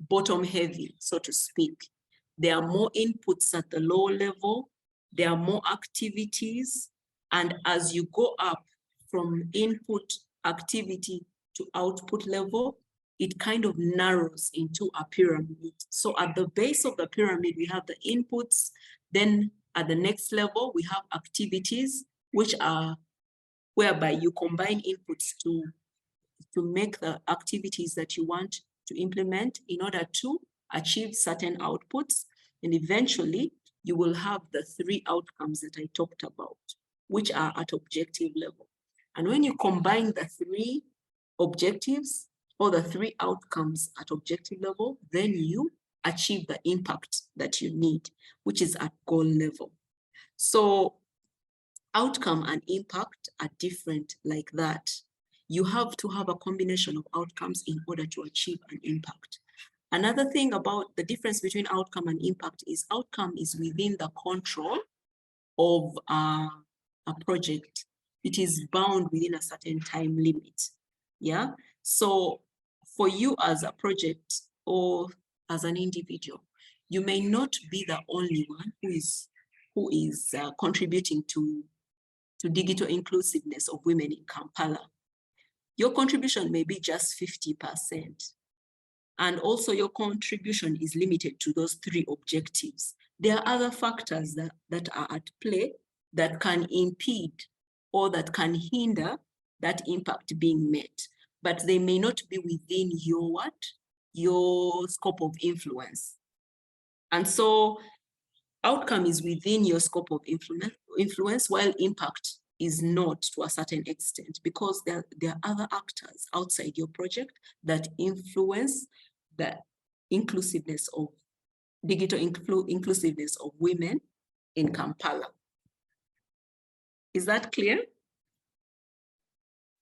Speaker 5: bottom heavy, so to speak. There are more inputs at the lower level, there are more activities, and as you go up from input activity to output level, it kind of narrows into a pyramid. So at the base of the pyramid, we have the inputs. Then at the next level, we have activities, which are whereby you combine inputs to make the activities that you want to implement in order to achieve certain outputs. And eventually, you will have the three outcomes that I talked about, which are at objective level. And when you combine the three objectives or the three outcomes at objective level, then you achieve the impact that you need, which is at goal level. So outcome and impact are different like that. You have to have a combination of outcomes in order to achieve an impact. Another thing about the difference between outcome and impact is outcome is within the control of a project. It is bound within a certain time limit. Yeah. So for you as a project or as an individual, you may not be the only one who is contributing to digital inclusiveness of women in Kampala. Your contribution may be just 50%. And also your contribution is limited to those three objectives. There are other factors that are at play that can impede or that can hinder that impact being met, but they may not be within your scope of influence. And so outcome is within your scope of influence, while impact is not to a certain extent, because there are other actors outside your project that influence the inclusiveness of digital inclusiveness of women in Kampala. Is that clear?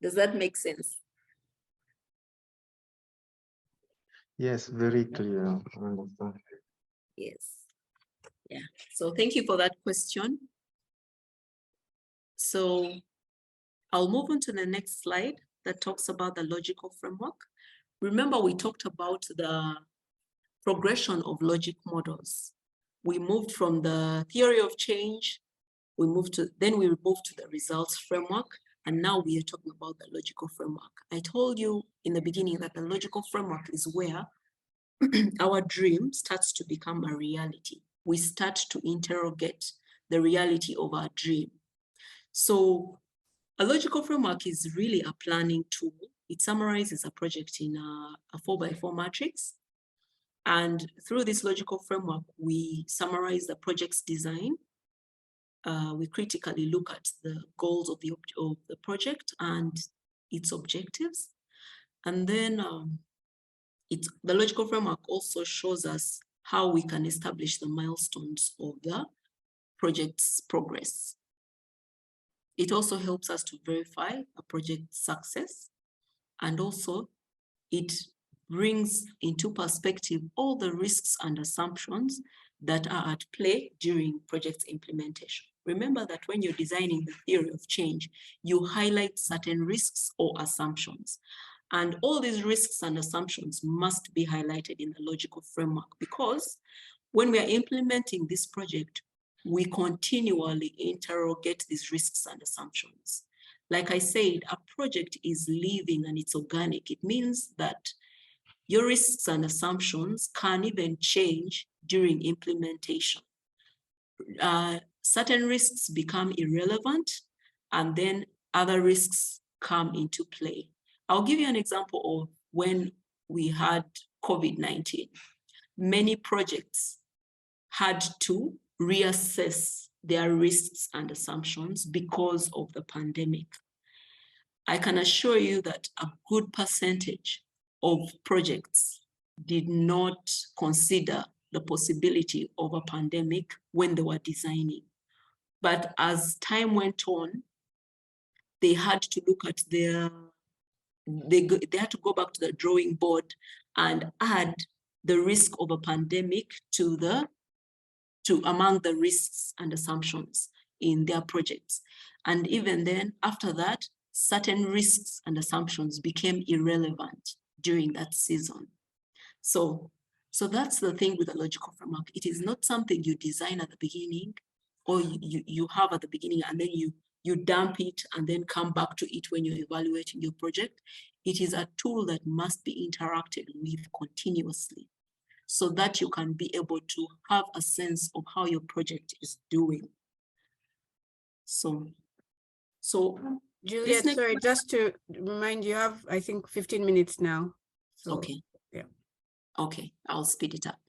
Speaker 5: Does that make sense?
Speaker 7: Yes, very clear. I understand.
Speaker 5: Yes. Yeah. So thank you for that question. So I'll move on to the next slide that talks about the logical framework. Remember, we talked about the progression of logic models. We moved from the theory of change, then we moved to the results framework, and now we are talking about the logical framework. I told you in the beginning that the logical framework is where our dream starts to become a reality. We start to interrogate the reality of our dream. So a logical framework is really a planning tool. It summarizes a project in a 4x4 matrix. And through this logical framework, we summarize the project's design. We critically look at the goals of the project and its objectives. And then the logical framework also shows us how we can establish the milestones of the project's progress. It also helps us to verify a project success, and also it brings into perspective all the risks and assumptions that are at play during project implementation. Remember that when you're designing the theory of change, you highlight certain risks or assumptions. And all these risks and assumptions must be highlighted in the logical framework, because when we are implementing this project, we continually interrogate these risks and assumptions. Like I said, a project is living and it's organic. It means that your risks and assumptions can even change during implementation. Certain risks become irrelevant, and then other risks come into play. I'll give you an example of when we had COVID-19. Many projects had to reassess their risks and assumptions because of the pandemic. I can assure you that a good percentage of projects did not consider the possibility of a pandemic when they were designing. But as time went on, they had to look at their, they had to go back to the drawing board and add the risk of a pandemic to among the risks and assumptions in their projects. And even then, after that, certain risks and assumptions became irrelevant during that season. So that's the thing with the logical framework. It is not something you design at the beginning, or you have at the beginning and then you dump it and then come back to it when you're evaluating your project. It is a tool that must be interacted with continuously, so that you can be able to have a sense of how your project is doing. So
Speaker 1: Juliet, sorry, just to remind you, have, I think, 15 minutes now. So,
Speaker 5: okay.
Speaker 1: Yeah.
Speaker 5: Okay, I'll speed it up.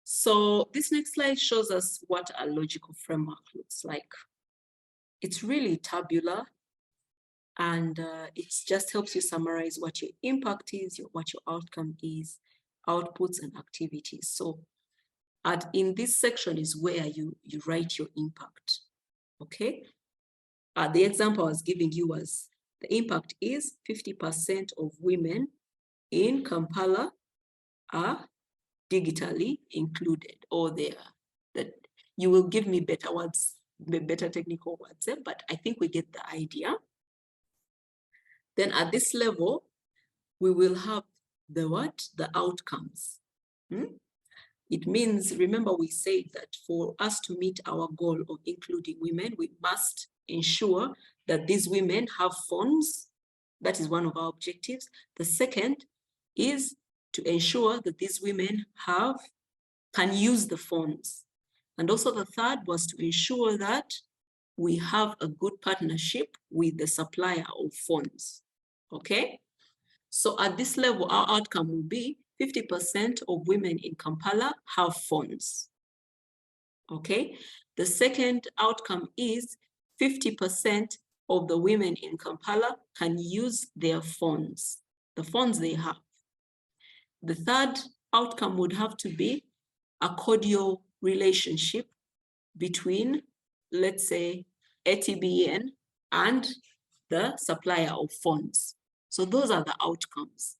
Speaker 5: So this next slide shows us what a logical framework looks like. It's really tabular, and it just helps you summarize what your impact is, what your outcome is, outputs and activities. So in this section is where you write your impact, okay? The example I was giving you was the impact is 50% of women in Kampala are digitally included, or that you will give me better words, better technical words, but I think we get the idea. Then at this level, we will have the outcomes. It means, remember we said that for us to meet our goal of including women, we must ensure that these women have funds. That is one of our objectives. The second is to ensure that these women can use the funds. And also the third was to ensure that we have a good partnership with the supplier of funds, okay? So at this level, our outcome will be 50% of women in Kampala have funds, okay? The second outcome is 50% of the women in Kampala can use their funds, the funds they have. The third outcome would have to be a cordial relationship between, let's say, ATBN and the supplier of funds. So those are the outcomes.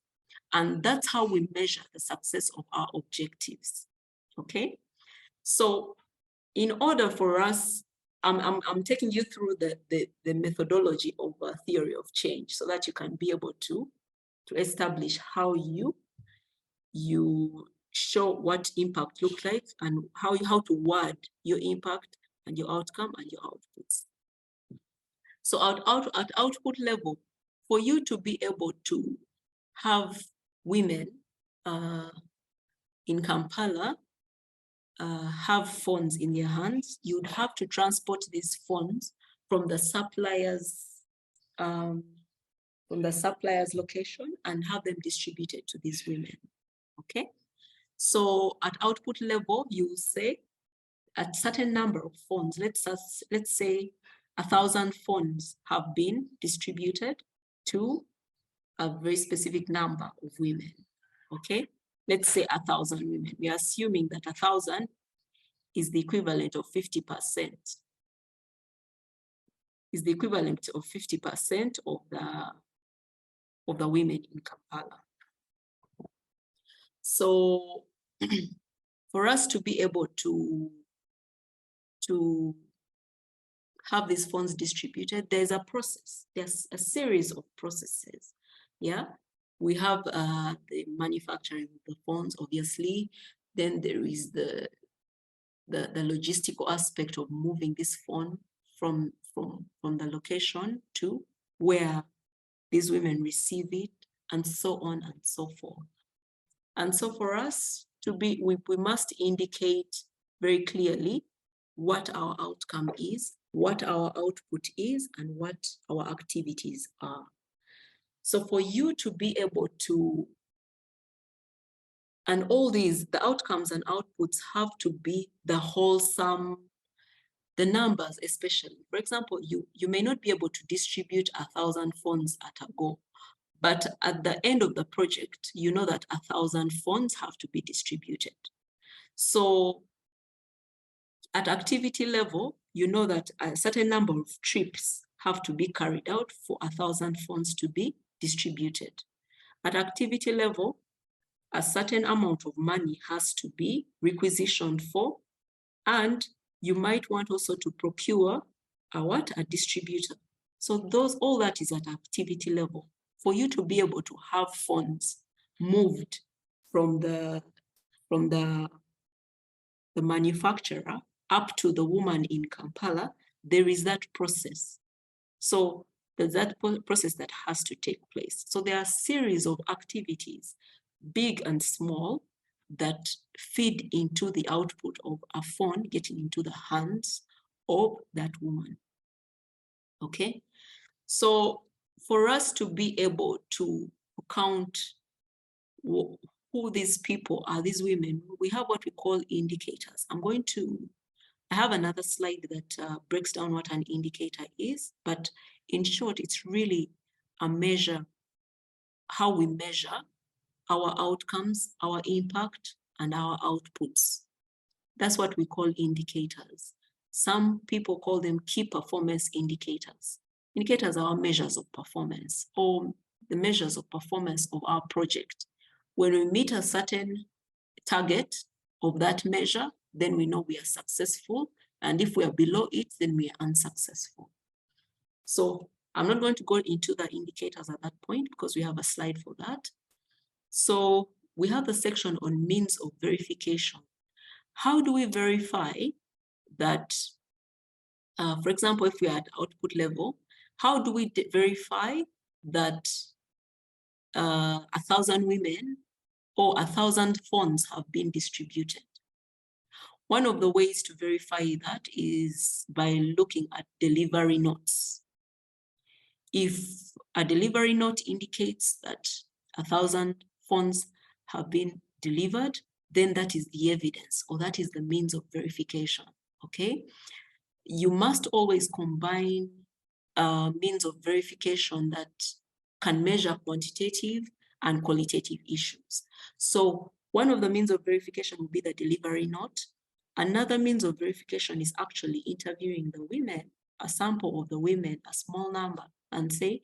Speaker 5: And that's how we measure the success of our objectives, okay? So in order for us, I'm taking you through the methodology of a theory of change so that you can be able to establish how you show what impact looks like and how to word your impact and your outcome and your outputs. So at output level, for you to be able to have women in Kampala have funds in their hands, you'd have to transport these funds from the supplier's location and have them distributed to these women, okay? So at output level, you will say a certain number of funds, let's say 1,000 funds have been distributed to a very specific number of women, okay? Let's say 1,000 women. We are assuming that 1,000 is the equivalent of 50%. is the equivalent of 50% of the women in Kampala. So for us to be able to have these funds distributed, there's a process. There's a series of processes. Yeah, we have the manufacturing of the funds, obviously. Then there is the logistical aspect of moving this fund from the location to where these women receive it, and so on and so forth. And so for us to be, we must indicate very clearly what our outcome is, what our output is, and what our activities are. So for you to be able to, and all these, the outcomes and outputs have to be the wholesome, the numbers especially. For example, you may not be able to distribute 1,000 funds at a go, but at the end of the project, you know that 1,000 funds have to be distributed. So at activity level, you know that a certain number of trips have to be carried out for 1,000 funds to be distributed. At activity level, a certain amount of money has to be requisitioned for, and you might want also to procure a distributor. So all that is at activity level. For you to be able to have funds moved from the manufacturer up to the woman in Kampala, there is that process. So there's that process that has to take place. So there are a series of activities, big and small, that feed into the output of a fund getting into the hands of that woman. Okay? So for us to be able to count who these people are, these women, we have what we call indicators. I have another slide that breaks down what an indicator is, but in short, it's really a measure, how we measure our outcomes, our impact, and our outputs. That's what we call indicators. Some people call them key performance indicators. Indicators are measures of performance, or the measures of performance of our project. When we meet a certain target of that measure, then we know we are successful. And if we are below it, then we are unsuccessful. So I'm not going to go into the indicators at that point because we have a slide for that. So we have the section on means of verification. How do we verify that, for example, if we are at output level, how do we verify that 1,000 women or 1,000 funds have been distributed? One of the ways to verify that is by looking at delivery notes. If a delivery note indicates that 1,000 funds have been delivered, then that is the evidence, or that is the means of verification, okay? You must always combine means of verification that can measure quantitative and qualitative issues. So one of the means of verification will be the delivery note. Another means of verification is actually interviewing the women, a sample of the women, a small number, and say,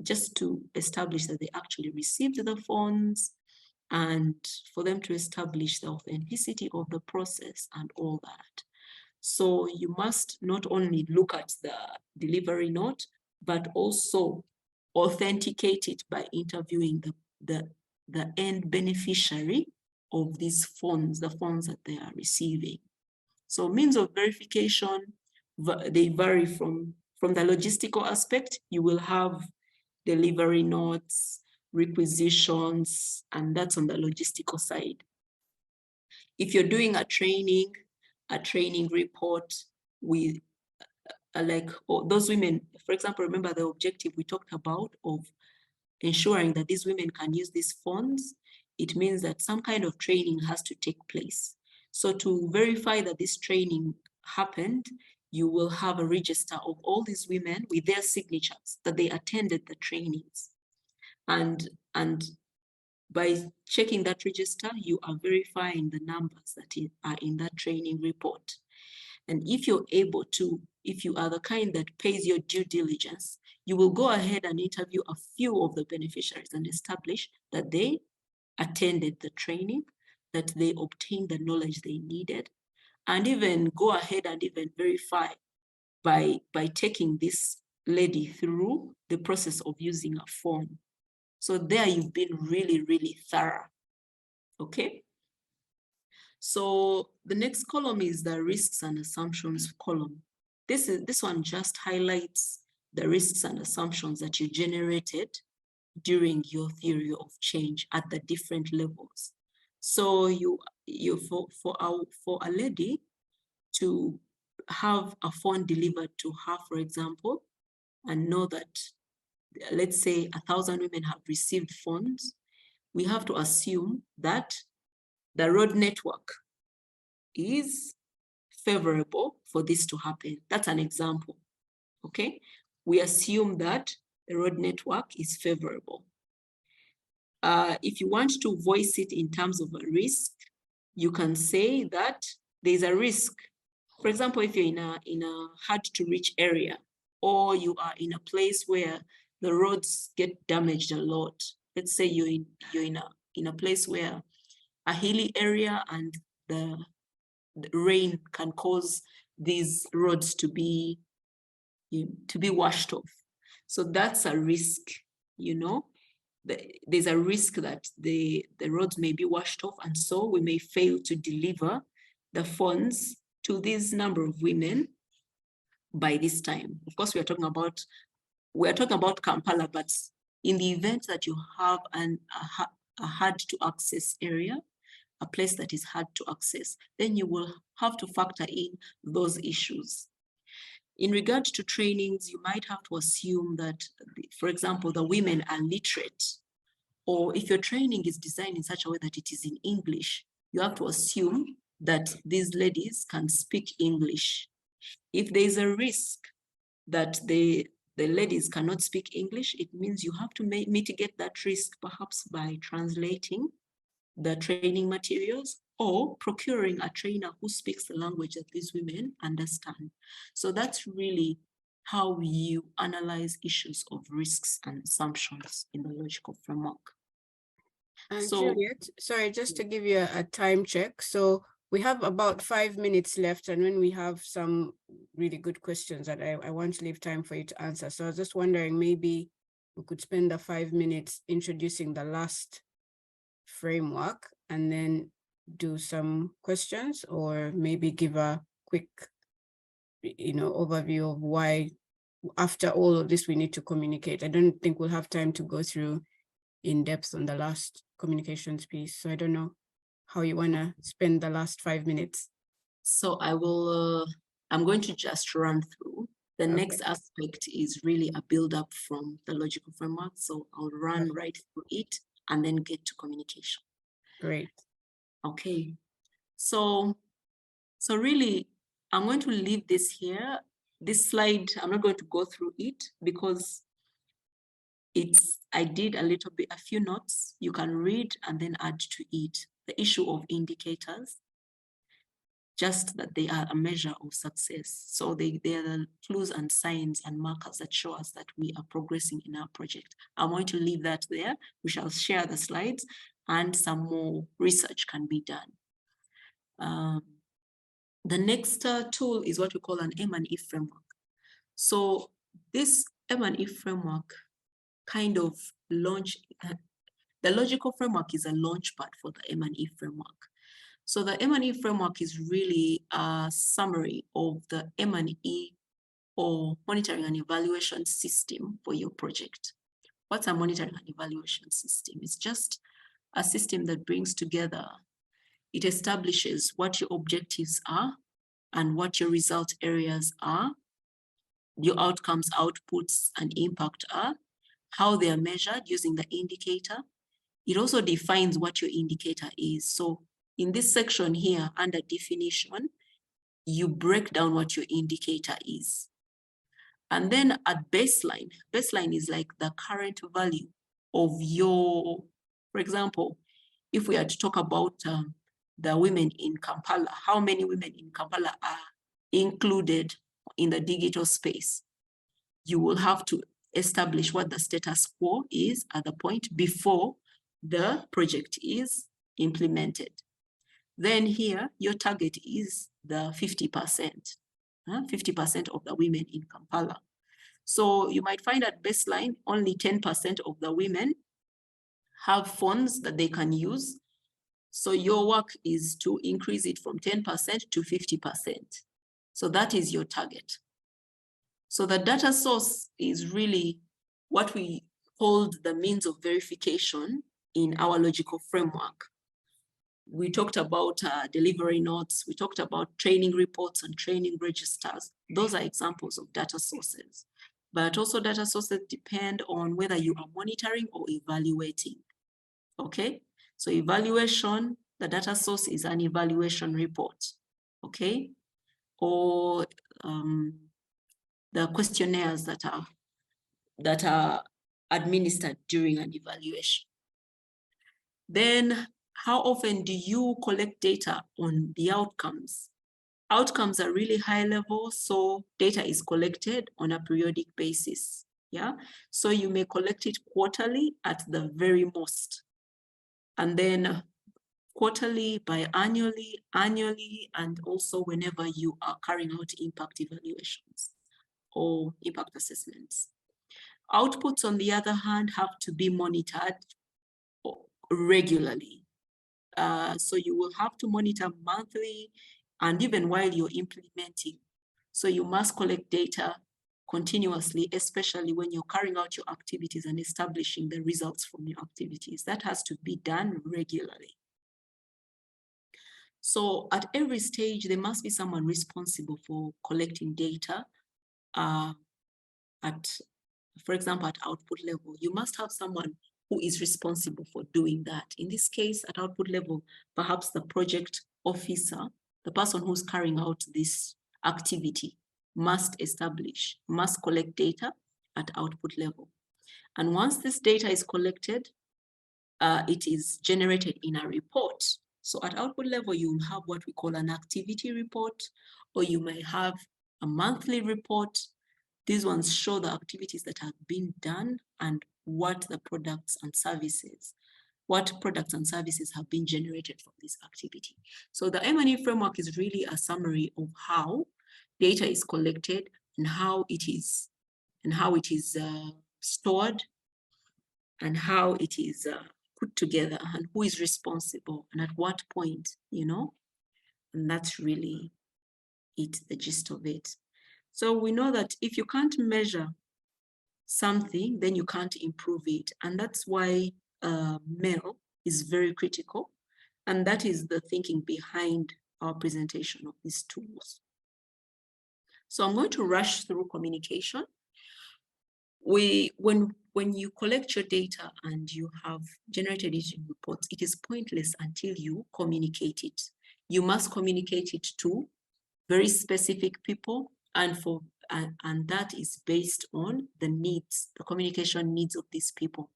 Speaker 5: just to establish that they actually received the funds, and for them to establish the authenticity of the process and all that. So you must not only look at the delivery note, but also authenticate it by interviewing the end beneficiary of these funds, the funds that they are receiving. So means of verification, they vary from the logistical aspect. You will have delivery notes, requisitions, and that's on the logistical side. If you're doing a training report with those women, for example, remember the objective we talked about of ensuring that these women can use these funds. It means that some kind of training has to take place. So to verify that this training happened, you will have a register of all these women with their signatures that they attended the trainings. And by checking that register, you are verifying the numbers that are in that training report. And if you're able to, if you are the kind that pays your due diligence, you will go ahead and interview a few of the beneficiaries and establish that they attended the training, that they obtained the knowledge they needed, and even go ahead and even verify by taking this lady through the process of using a phone. So there you've been really, really thorough, okay? So the next column is the risks and assumptions column. This one just highlights the risks and assumptions that you generated during your theory of change at the different levels. So for a lady to have a phone delivered to her, for example, and know that, let's say 1,000 women have received phones, we have to assume that the road network is favorable for this to happen. That's an example, okay? We assume that the road network is favorable. If you want to voice it in terms of a risk, you can say that there's a risk. For example, if you're in a hard to reach area, or you are in a place where the roads get damaged a lot. Let's say you're in a place where a hilly area and the rain can cause these roads to be washed off. So that's a risk, you know. There's a risk that the roads may be washed off, and so we may fail to deliver the funds to this number of women by this time. Of course, we're talking about Kampala, but in the event that you have a hard to access area, a place that is hard to access, then you will have to factor in those issues. In regard to trainings, you might have to assume that, for example, the women are literate, or if your training is designed in such a way that it is in English, you have to assume that these ladies can speak English. If there is a risk that the ladies cannot speak English, it means you have to mitigate that risk perhaps by translating the training materials or procuring a trainer who speaks the language that these women understand. So that's really how you analyze issues of risks and assumptions in the logical framework. So,
Speaker 1: Juliet, sorry, just to give you a time check. So we have about 5 minutes left, and when we have some really good questions that I want to leave time for you to answer. So I was just wondering, maybe we could spend the 5 minutes introducing the last framework and then do some questions, or maybe give a quick, overview of why after all of this we need to communicate. I don't think we'll have time to go through in depth on the last communications piece. So I don't know how you want to spend the last 5 minutes.
Speaker 5: So I'm going to just run through. The next aspect is really a build up from the logical framework. So I'll run right through it and then get to communication.
Speaker 1: Great.
Speaker 5: Okay. So really, I'm going to leave this here. This slide, I'm not going to go through it because I did a few notes. You can read and then add to it. The issue of indicators, just that they are a measure of success. So they are the clues and signs and markers that show us that we are progressing in our project. I'm going to leave that there. We shall share the slides and some more research can be done. The next tool is what we call an M&E framework. So this M&E framework kind of the logical framework is a launch pad for the M&E framework. So the M&E framework is really a summary of the M&E or monitoring and evaluation system for your project. What's a monitoring and evaluation system? It's just a system that brings together, it establishes what your objectives are and what your result areas are, your outcomes, outputs, and impact are, how they are measured using the indicator. It also defines what your indicator is. So in this section here, under definition, you break down what your indicator is. And then at baseline is like the current value of your, for example, if we are to talk about the women in Kampala, how many women in Kampala are included in the digital space, you will have to establish what the status quo is at the point before the project is implemented. Then here, your target is the 50%, 50% of the women in Kampala. So you might find at baseline, only 10% of the women have phones that they can use. So your work is to increase it from 10% to 50%. So that is your target. So the data source is really what we hold the means of verification in our logical framework. We talked about delivery notes. We talked about training reports and training registers. Those are examples of data sources. But also data sources depend on whether you are monitoring or evaluating. Okay, so evaluation, the data source is an evaluation report. Okay, or the questionnaires that are administered during an evaluation. Then how often do you collect data on the outcomes? Outcomes are really high level, so data is collected on a periodic basis. Yeah, so you may collect it quarterly at the very most, and then quarterly, biannually, annually, and also whenever you are carrying out impact evaluations or impact assessments. Outputs, on the other hand, have to be monitored regularly. So you will have to monitor monthly and even while you're implementing. So you must collect data continuously, especially when you're carrying out your activities and establishing the results from your activities. That has to be done regularly. So at every stage, there must be someone responsible for collecting data. For example, at output level, you must have someone who is responsible for doing that. In this case, at output level, perhaps the project officer, the person who's carrying out this activity, must collect data at output level. And once this data is collected, it is generated in a report. So at output level, you will have what we call an activity report, or you may have a monthly report. These ones show the activities that have been done and what products and services have been generated from this activity. So the M&E framework is really a summary of how data is collected and how it is stored and how it is put together and who is responsible and at what point, and that's really the gist of it. So we know that if you can't measure something, then you can't improve it. And that's why MEL is very critical. And that is the thinking behind our presentation of these tools. So I'm going to rush through communication. When you collect your data and you have generated it in reports, it is pointless until you communicate it. You must communicate it to very specific people, and that is based on the needs, the communication needs of these people.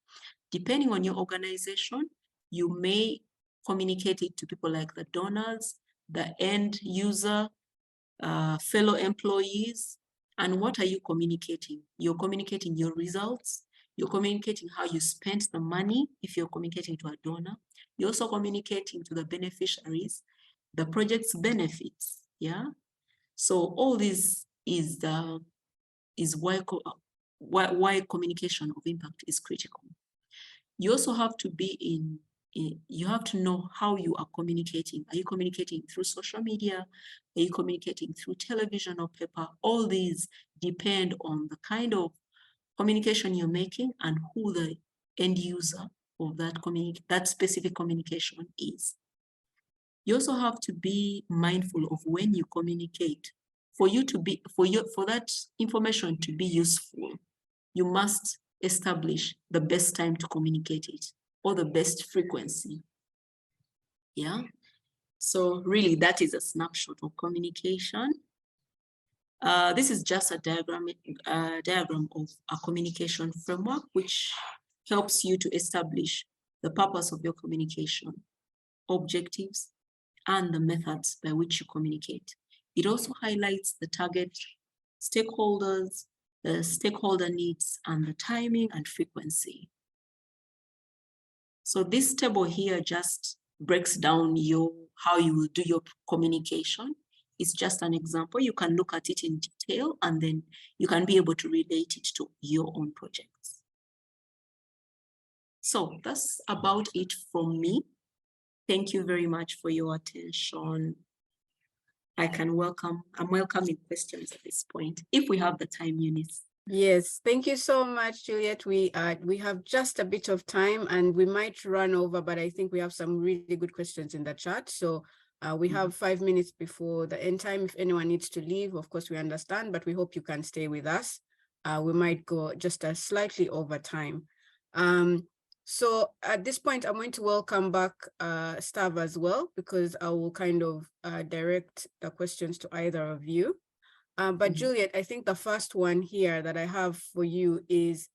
Speaker 5: Depending on your organization, you may communicate it to people like the donors, the end user, fellow employees. And what are you communicating? You're communicating your results. You're communicating how you spent the money if you're communicating to a donor. You're also communicating to the beneficiaries, the project's benefits. Yeah. So all this is why communication of impact is critical. You also have to you have to know how you are communicating. Are you communicating through social media? Are you communicating through television or paper? All these depend on the kind of communication you're making and who the end user of that specific communication is. You also have to be mindful of when you communicate. For that information to be useful, you must establish the best time to communicate it or the best frequency. Yeah. So really, that is a snapshot of communication. This is just a diagram of a communication framework, which helps you to establish the purpose of your communication, objectives, and the methods by which you communicate. It also highlights the target stakeholders, the stakeholder needs, and the timing and frequency. So this table here just breaks down how you will do your communication. It's just an example. You can look at it in detail, and then you can be able to relate it to your own projects. So that's about it from me. Thank you very much for your attention. I'm welcoming questions at this point, if we have the time, Eunice.
Speaker 1: Yes, thank you so much, Juliet. We have just a bit of time and we might run over, but I think we have some really good questions in the chat. So we have 5 minutes before the end time. If anyone needs to leave, of course, we understand, but we hope you can stay with us. We might go just a slightly over time. So at this point, I'm going to welcome back Stav as well, because I will kind of direct the questions to either of you. But Juliet, I think the first one here that I have for you is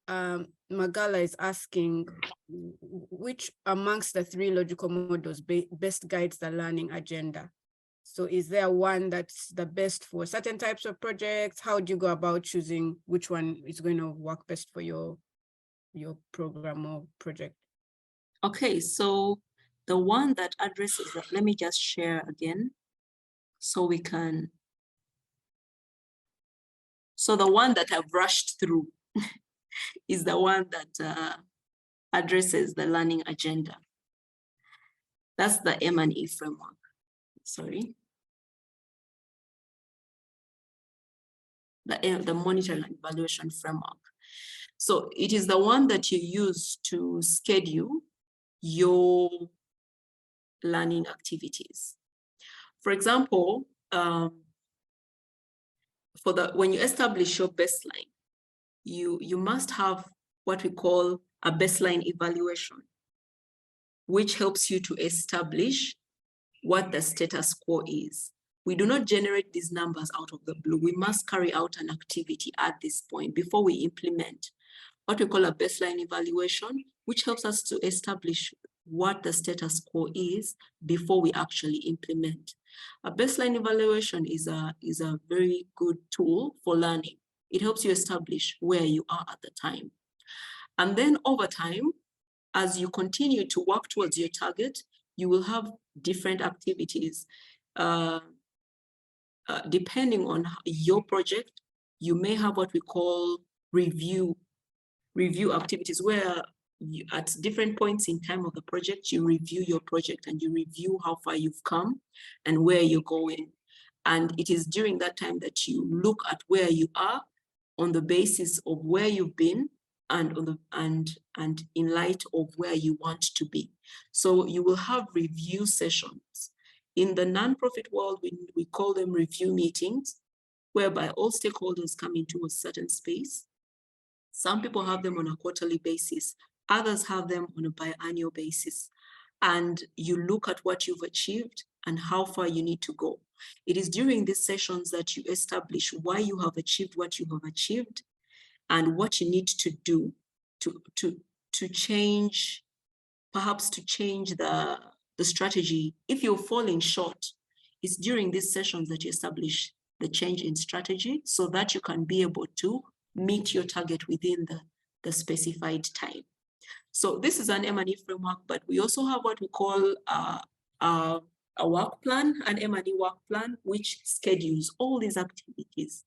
Speaker 1: Magala is asking which amongst the 3 logical models best guides the learning agenda. So is there one that's the best for certain types of projects? How do you go about choosing which one is going to work best for your program or project?
Speaker 5: Okay, so the one that addresses that, let me just share again so we can. So the one that I've rushed through is the one that addresses the learning agenda. That's the M&E framework. Sorry. The monitoring and evaluation framework. So it is the one that you use to schedule your learning activities. For example, when you establish your baseline, you must have what we call a baseline evaluation, which helps you to establish what the status quo is. We do not generate these numbers out of the blue. We must carry out an activity at this point before we implement what we call a baseline evaluation, which helps us to establish what the status quo is before we actually implement. A baseline evaluation is a very good tool for learning. It helps you establish where you are at the time. And then over time, as you continue to work towards your target, you will have different activities. Depending on your project, you may have what we call review activities, where you, at different points in time of the project, you review your project and you review how far you've come and where you're going. And it is during that time that you look at where you are on the basis of where you've been and in light of where you want to be. So you will have review sessions. In the nonprofit world, we call them review meetings, whereby all stakeholders come into a certain space. Some people have them on a quarterly basis, others have them on a biannual basis. And you look at what you've achieved and how far you need to go. It is during these sessions that you establish why you have achieved what you have achieved and what you need to do to change, perhaps to change the strategy. If you're falling short, it's during these sessions that you establish the change in strategy so that you can be able to meet your target within the specified time. So this is an M&E framework, but we also have what we call a work plan, an M&E work plan, which schedules all these activities.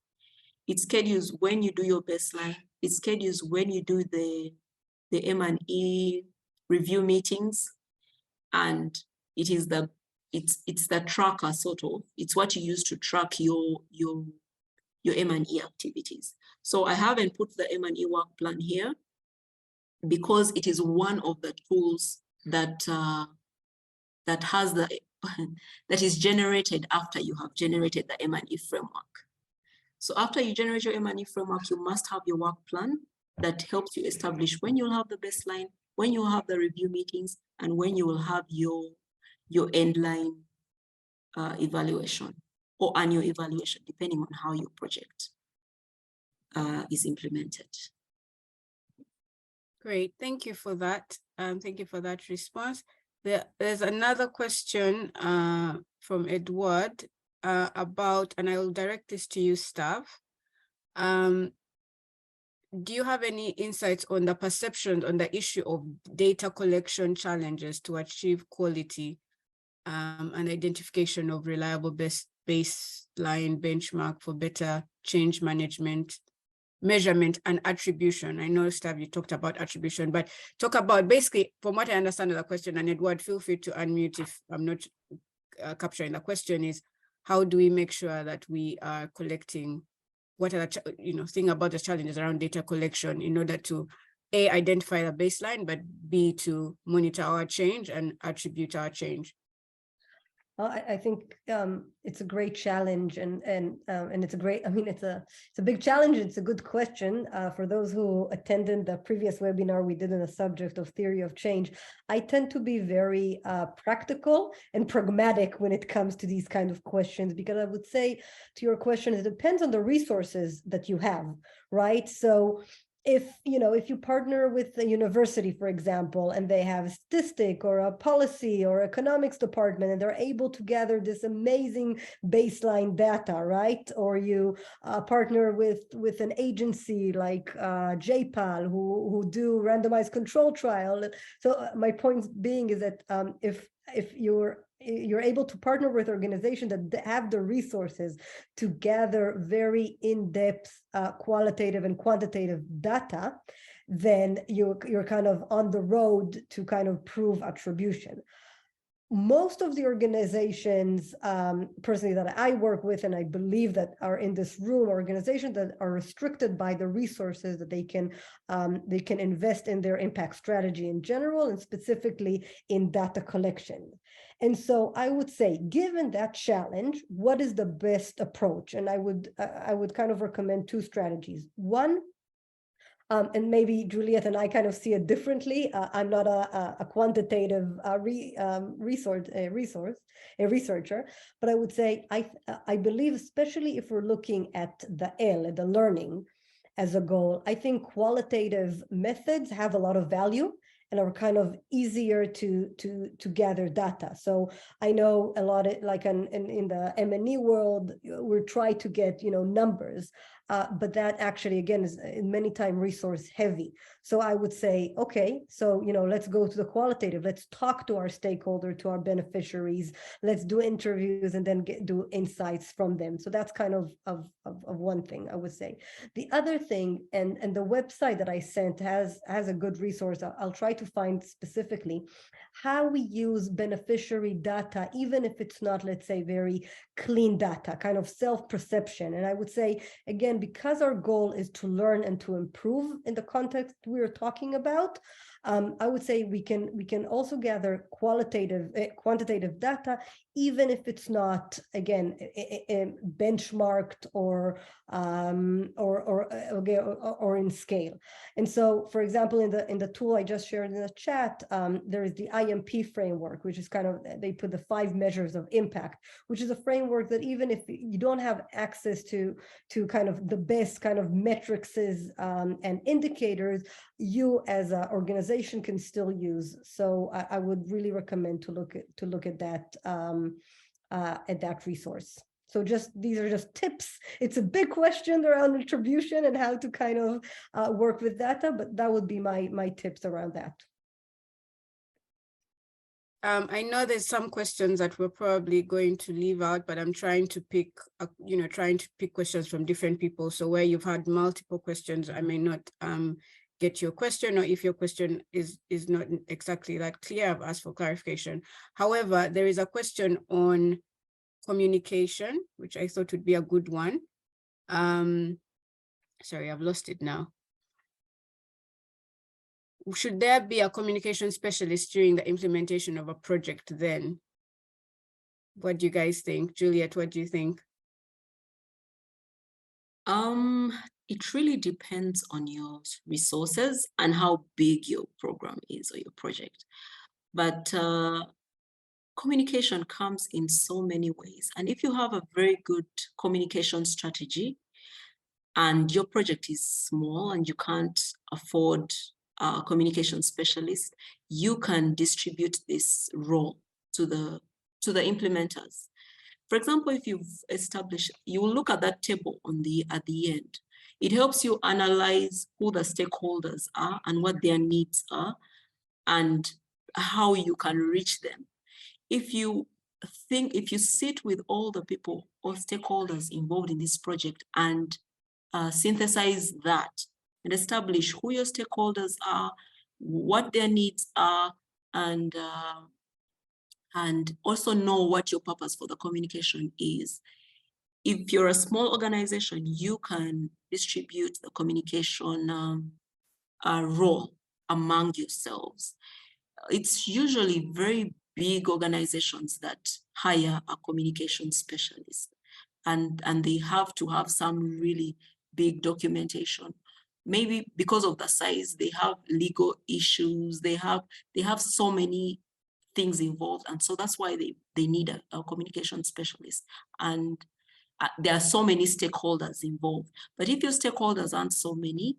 Speaker 5: It schedules when you do your baseline. It schedules when you do the M&E review meetings, and it is it's the tracker sort of. It's what you use to track your M&E activities. So I haven't put the M&E work plan here because it is one of the tools that has that is generated after you have generated the M&E framework. So after you generate your M&E framework, you must have your work plan that helps you establish when you'll have the baseline, when you'll have the review meetings, and when you will have your end line evaluation or annual evaluation, depending on how your project is implemented.
Speaker 1: Great, thank you for that. Thank you for that response. There's another question from Edward. about, and I will direct this to you, staff. Do you have any insights on the perception on the issue of data collection challenges to achieve quality and identification of reliable baseline benchmark for better change management, measurement, and attribution? I know, Stav, you talked about attribution, but talk about basically, from what I understand of the question, and Edward, feel free to unmute if I'm not capturing the question, is how do we make sure that we are collecting, what are the, thing about the challenges around data collection in order to A, identify the baseline, but B, to monitor our change and attribute our change?
Speaker 2: I think it's a great challenge, and it's a great. I mean, it's a big challenge. It's a good question for those who attended the previous webinar we did on the subject of theory of change. I tend to be very practical and pragmatic when it comes to these kind of questions, because I would say to your question, it depends on the resources that you have, right? So if you partner with a university, for example, and they have a statistic or a policy or economics department, and they're able to gather this amazing baseline data, right? Or you partner with an agency like JPAL who do randomized control trial. So my point being is that if you're able to partner with organizations that have the resources to gather very in-depth qualitative and quantitative data, then you're kind of on the road to kind of prove attribution. Most of the organizations, personally, that I work with, and I believe that are in this room, organizations that are restricted by the resources that they can invest in their impact strategy in general, and specifically in data collection. And so I would say, given that challenge, what is the best approach? And I would kind of recommend two strategies. One, and maybe Juliet and I kind of see it differently. I'm not a quantitative researcher, but I would say I believe, especially if we're looking at the learning as a goal, I think qualitative methods have a lot of value and are kind of easier to gather data. So I know a lot of, like in the M&E world, we try to get numbers. But that actually, again, is many times resource heavy. So I would say, okay, so, let's go to the qualitative. Let's talk to our stakeholder, to our beneficiaries. Let's do interviews and then do insights from them. So that's kind of one thing I would say. The other thing, and the website that I sent has a good resource. I'll try to find specifically how we use beneficiary data, even if it's not, let's say, very clean data, kind of self-perception. And I would say, again, because our goal is to learn and to improve in the context we're talking about, I would say we can also gather quantitative data, even if it's not, again, benchmarked or in scale. And so, for example, in the tool I just shared in the chat, there is the IMP framework, which is kind of, they put the 5 measures of impact, which is a framework that even if you don't have access to kind of the best kind of metrics and indicators, you as an organization can still use. So I would really recommend to look at that resource. So these are just tips. It's a big question around attribution and how to kind of work with data, but that would be my tips around that.
Speaker 1: I know there's some questions that we're probably going to leave out, but I'm trying to pick questions from different people. So where you've had multiple questions, I may not get your question, or if your question is not exactly that clear, I've asked for clarification. However, there is a question on communication, which I thought would be a good one. Sorry, I've lost it now. Should there be a communication specialist during the implementation of a project then? What do you guys think? Juliet, what do you think?
Speaker 5: It really depends on your resources and how big your program is or your project. But communication comes in so many ways. And if you have a very good communication strategy and your project is small and you can't afford a communication specialist, you can distribute this role to the implementers. For example, if you've established, you will look at that table at the end. It helps you analyze who the stakeholders are and what their needs are and how you can reach them. If you sit with all the people or stakeholders involved in this project and synthesize that and establish who your stakeholders are, what their needs are, and also know what your purpose for the communication is. If you're a small organization, you can distribute the communication role among yourselves. It's usually very big organizations that hire a communication specialist, and they have to have some really big documentation. Maybe because of the size, they have legal issues, they have so many things involved, and so that's why they need a communication specialist. And there are so many stakeholders involved. But if your stakeholders aren't so many,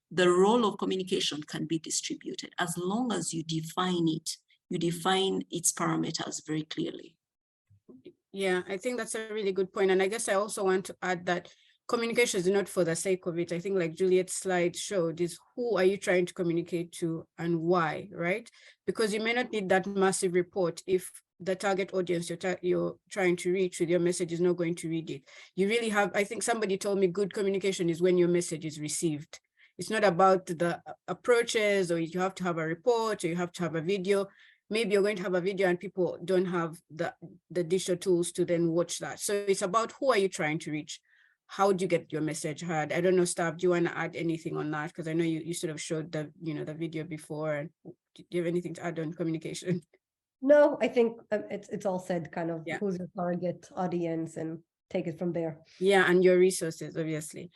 Speaker 5: the role of communication can be distributed as long as you define it. You define its parameters very clearly.
Speaker 1: Yeah, I think that's a really good point. And I guess I also want to add that communication is not for the sake of it. I think like Juliet's slide showed is who are you trying to communicate to and why, right? Because you may not need that massive report if the target audience you're trying to reach with your message is not going to read it. You really have, I think somebody told me good communication is when your message is received. It's not about the approaches or you have to have a report or you have to have a video. Maybe you're going to have a video and people don't have the digital tools to then watch that. So it's about who are you trying to reach? How do you get your message heard? I don't know, Stav, do you want to add anything on that? Because I know you sort of showed the video before. And do you have anything to add on communication?
Speaker 2: No, I think it's all said, kind of
Speaker 1: Yeah.
Speaker 2: who's your target audience and take it from there.
Speaker 1: Yeah, and your resources, obviously.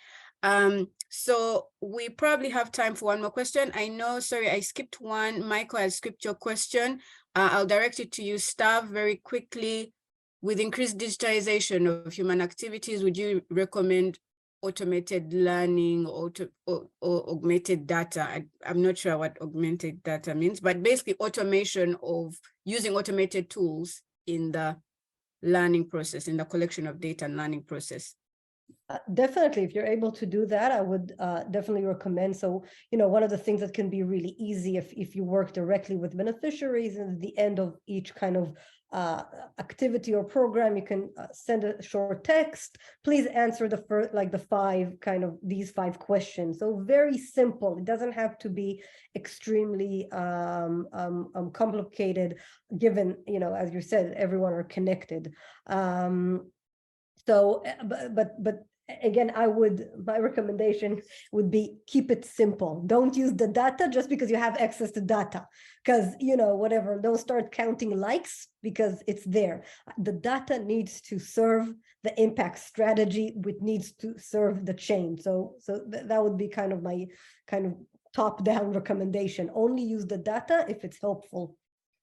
Speaker 1: So we probably have time for one more question. I know, sorry, I skipped one. Michael, I skipped your question. I'll direct it to you, Stav, very quickly. With increased digitization of human activities, would you recommend automated learning or augmented data? I'm not sure what augmented data means, but basically automation of using automated tools in the learning process, in the collection of data and learning process.
Speaker 2: Definitely, if you're able to do that, I would definitely recommend. So, one of the things that can be really easy if you work directly with beneficiaries, and at the end of each kind of activity or program, you can send a short text. Please answer these 5 questions. So very simple. It doesn't have to be extremely complicated, given, as you said, everyone are connected. So, but again, my recommendation would be keep it simple. Don't use the data just because you have access to data, because, whatever, don't start counting likes because it's there. The data needs to serve the impact strategy, which needs to serve the change. So that would be kind of my top-down recommendation. Only use the data if it's helpful.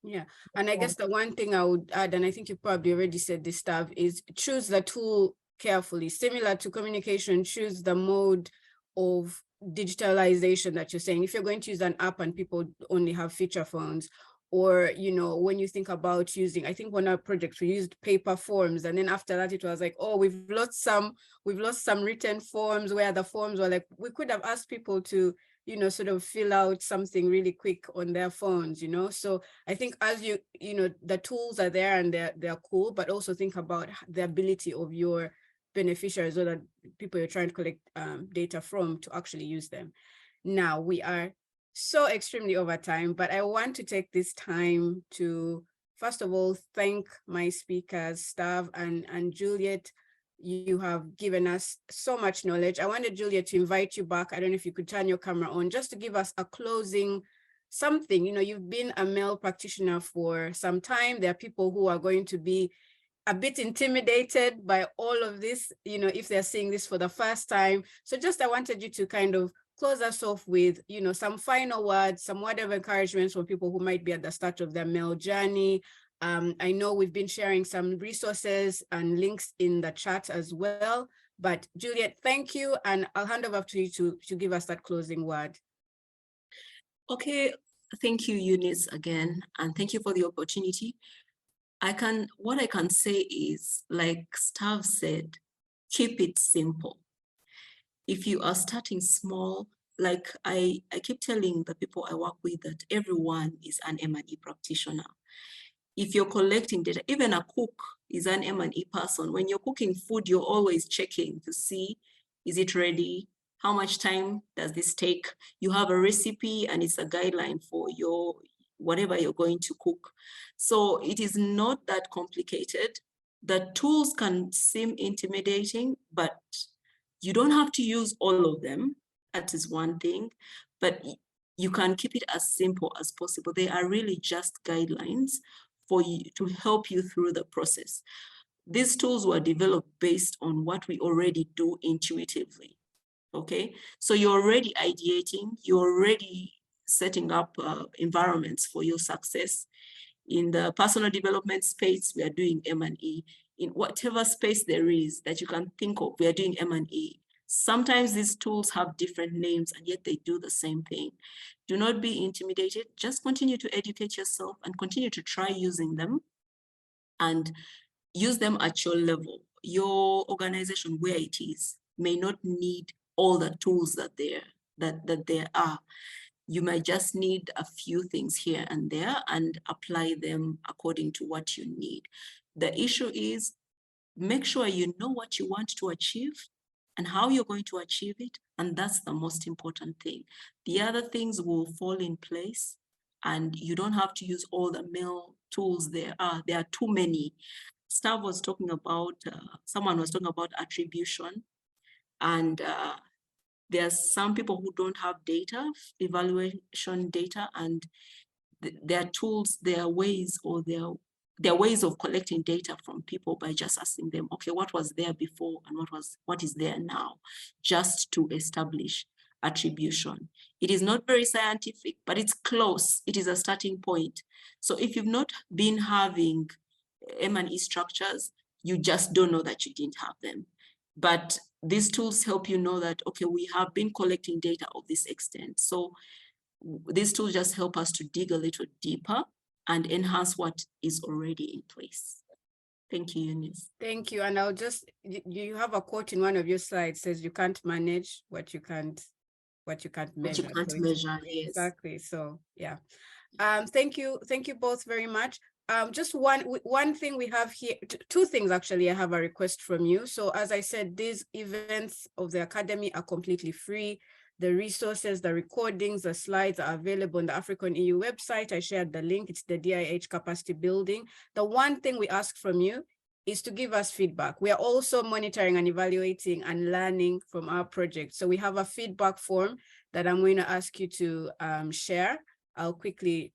Speaker 1: Yeah, and I guess the one thing I would add, and I think you probably already said this stuff, is choose the tool carefully. Similar to communication, choose the mode of digitalization that you're saying. If you're going to use an app and people only have feature phones, or, when you think about using, I think one of our projects, we used paper forms. And then after that, it was like, oh, we've lost some written forms where the forms were like, we could have asked people to, sort of fill out something really quick on their phones, So I think as the tools are there and they're cool, but also think about the ability of your beneficiaries or the people you're trying to collect data from to actually use them. Now we are so extremely over time, but I want to take this time to, first of all, thank my speakers, Stav and Juliet. You have given us so much knowledge. I wanted Juliet to invite you back. I don't know if you could turn your camera on just to give us a closing something. You've been a male practitioner for some time. There are people who are going to be a bit intimidated by all of this, if they're seeing this for the first time. So I wanted you to kind of close us off with, some final words, some word of encouragement for people who might be at the start of their male journey. I know we've been sharing some resources and links in the chat as well, but Juliet, thank you. And I'll hand over to you to give us that closing word.
Speaker 5: Okay, thank you, Eunice, again, and thank you for the opportunity. what I can say is, like Stav said, keep it simple. If you are starting small, like I keep telling the people I work with that everyone is an M&E practitioner. If you're collecting data, even a cook is an M&E person. When you're cooking food, you're always checking to see, is it ready? How much time does this take? You have a recipe and it's a guideline for your whatever you're going to cook. So it is not that complicated. The tools can seem intimidating, but you don't have to use all of them. That is one thing, but you can keep it as simple as possible. They are really just guidelines for you to help you through the process. These tools were developed based on what we already do intuitively. Okay, so you're already ideating, you're already setting up environments for your success. In the personal development space, we are doing M&E. In whatever space there is that you can think of, we are doing M&E. Sometimes these tools have different names and yet they do the same thing. Do not be intimidated. Just continue to educate yourself and continue to try using them and use them at your level. Your organization, where it is, may not need all the tools that there are. You might just need a few things here and there and apply them according to what you need. The issue is, make sure you know what you want to achieve and how you're going to achieve it. And that's the most important thing. The other things will fall in place and you don't have to use all the mail tools there are. There are too many. Stav was talking about, someone was talking about attribution, and there are some people who don't have data, evaluation data, and their tools, their ways, or their ways of collecting data from people by just asking them, okay, what was there before and what is there now, just to establish attribution. It is not very scientific, but it's close. It is a starting point. So if you've not been having M&E structures, you just don't know that you didn't have them. But these tools help you know that, okay, we have been collecting data of this extent. So these tools just help us to dig a little deeper and enhance what is already in place. Thank you, Eunice.
Speaker 1: Thank you. And I'll just, you have a quote in one of your slides says you can't manage what you can't measure.
Speaker 5: What you can't
Speaker 1: So
Speaker 5: measure, yes.
Speaker 1: Exactly. So yeah. Thank you both very much. Just one thing we have here, two things actually, I have a request from you. So as I said, these events of the Academy are completely free. The resources, the recordings, the slides are available on the AfriConEU website. I shared the link, it's the DIH capacity building. The one thing we ask from you is to give us feedback. We are also monitoring and evaluating and learning from our project. So we have a feedback form that I'm going to ask you to share. I'll quickly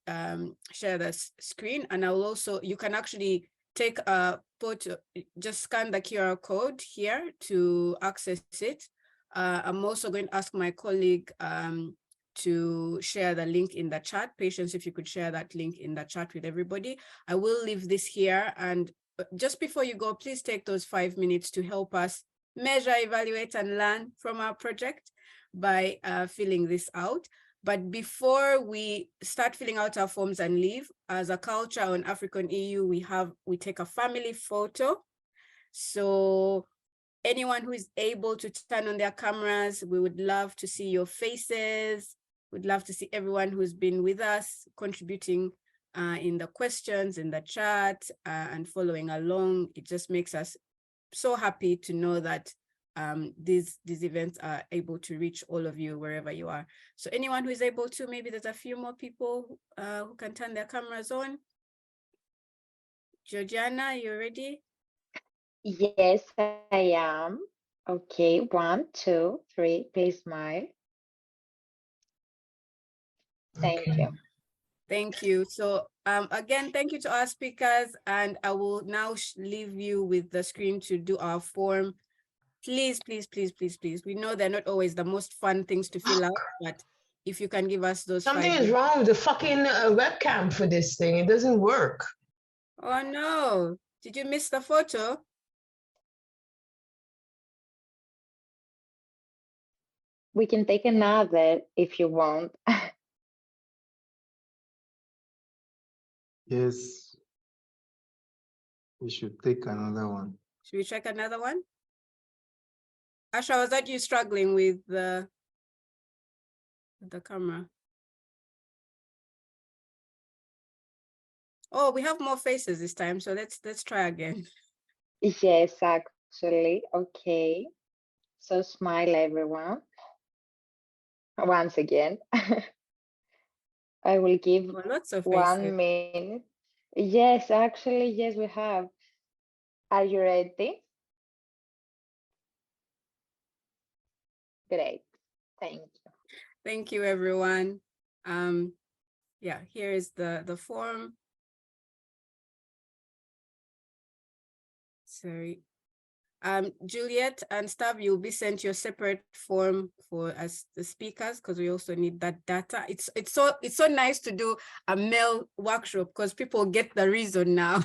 Speaker 1: share this screen, and I'll also, you can actually take just scan the QR code here to access it. I'm also going to ask my colleague to share the link in the chat. Patience, if you could share that link in the chat with everybody. I will leave this here, and just before you go, please take those 5 minutes to help us measure, evaluate, and learn from our project by filling this out. But before we start filling out our forms and leave, as a culture on AfriConEU, we take a family photo. So anyone who is able to turn on their cameras, we would love to see your faces. We'd love to see everyone who's been with us contributing in the questions, in the chat, and following along. It just makes us so happy to know that these events are able to reach all of you wherever you are. So anyone who is able to, maybe there's a few more people who can turn their cameras on. Georgiana, you ready?
Speaker 8: Yes, I am. Okay, 1, 2, 3, please smile. Thank you.
Speaker 1: Thank you. So again, thank you to our speakers, and I will now leave you with the screen to do our form. Please, please, please, please, please. We know they're not always the most fun things to fill out, but if you can give us those
Speaker 9: Something
Speaker 1: 5
Speaker 9: is wrong with the fucking webcam for this thing. It doesn't work.
Speaker 1: Oh no, did you miss the photo?
Speaker 8: We can take another if you want.
Speaker 7: Yes. we should take another one.
Speaker 1: Should we check another one? Asha, was that you struggling with the camera? Oh, we have more faces this time, so let's try again.
Speaker 8: Yes, actually. Okay. So smile, everyone. Once again. I will give
Speaker 1: Oh, lots of
Speaker 8: 1
Speaker 1: faces.
Speaker 8: minute. Yes, actually, yes, we have. Are you ready? Great. Thank you.
Speaker 1: Thank you, everyone. Yeah, here is the form. Sorry. Juliet and Stab, you'll be sent your separate form for as the speakers because we also need that data. It's so nice to do a mail workshop because people get the reason now.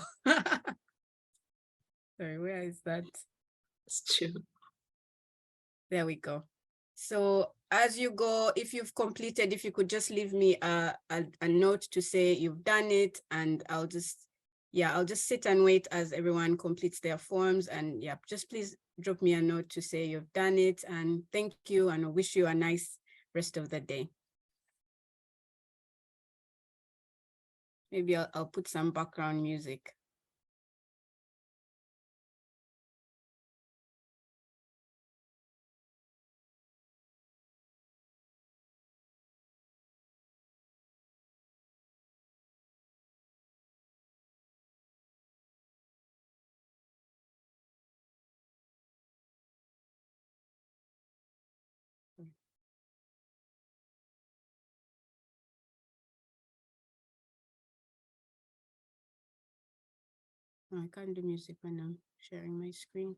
Speaker 1: Sorry, where is that?
Speaker 5: It's true.
Speaker 1: There we go. So as you go, if you've completed, if you could just leave me a note to say you've done it, and I'll just sit and wait as everyone completes their forms. And yeah, just please drop me a note to say you've done it, and thank you, and I wish you a nice rest of the day. Maybe I'll put some background music. I can't do music when I'm sharing my screen.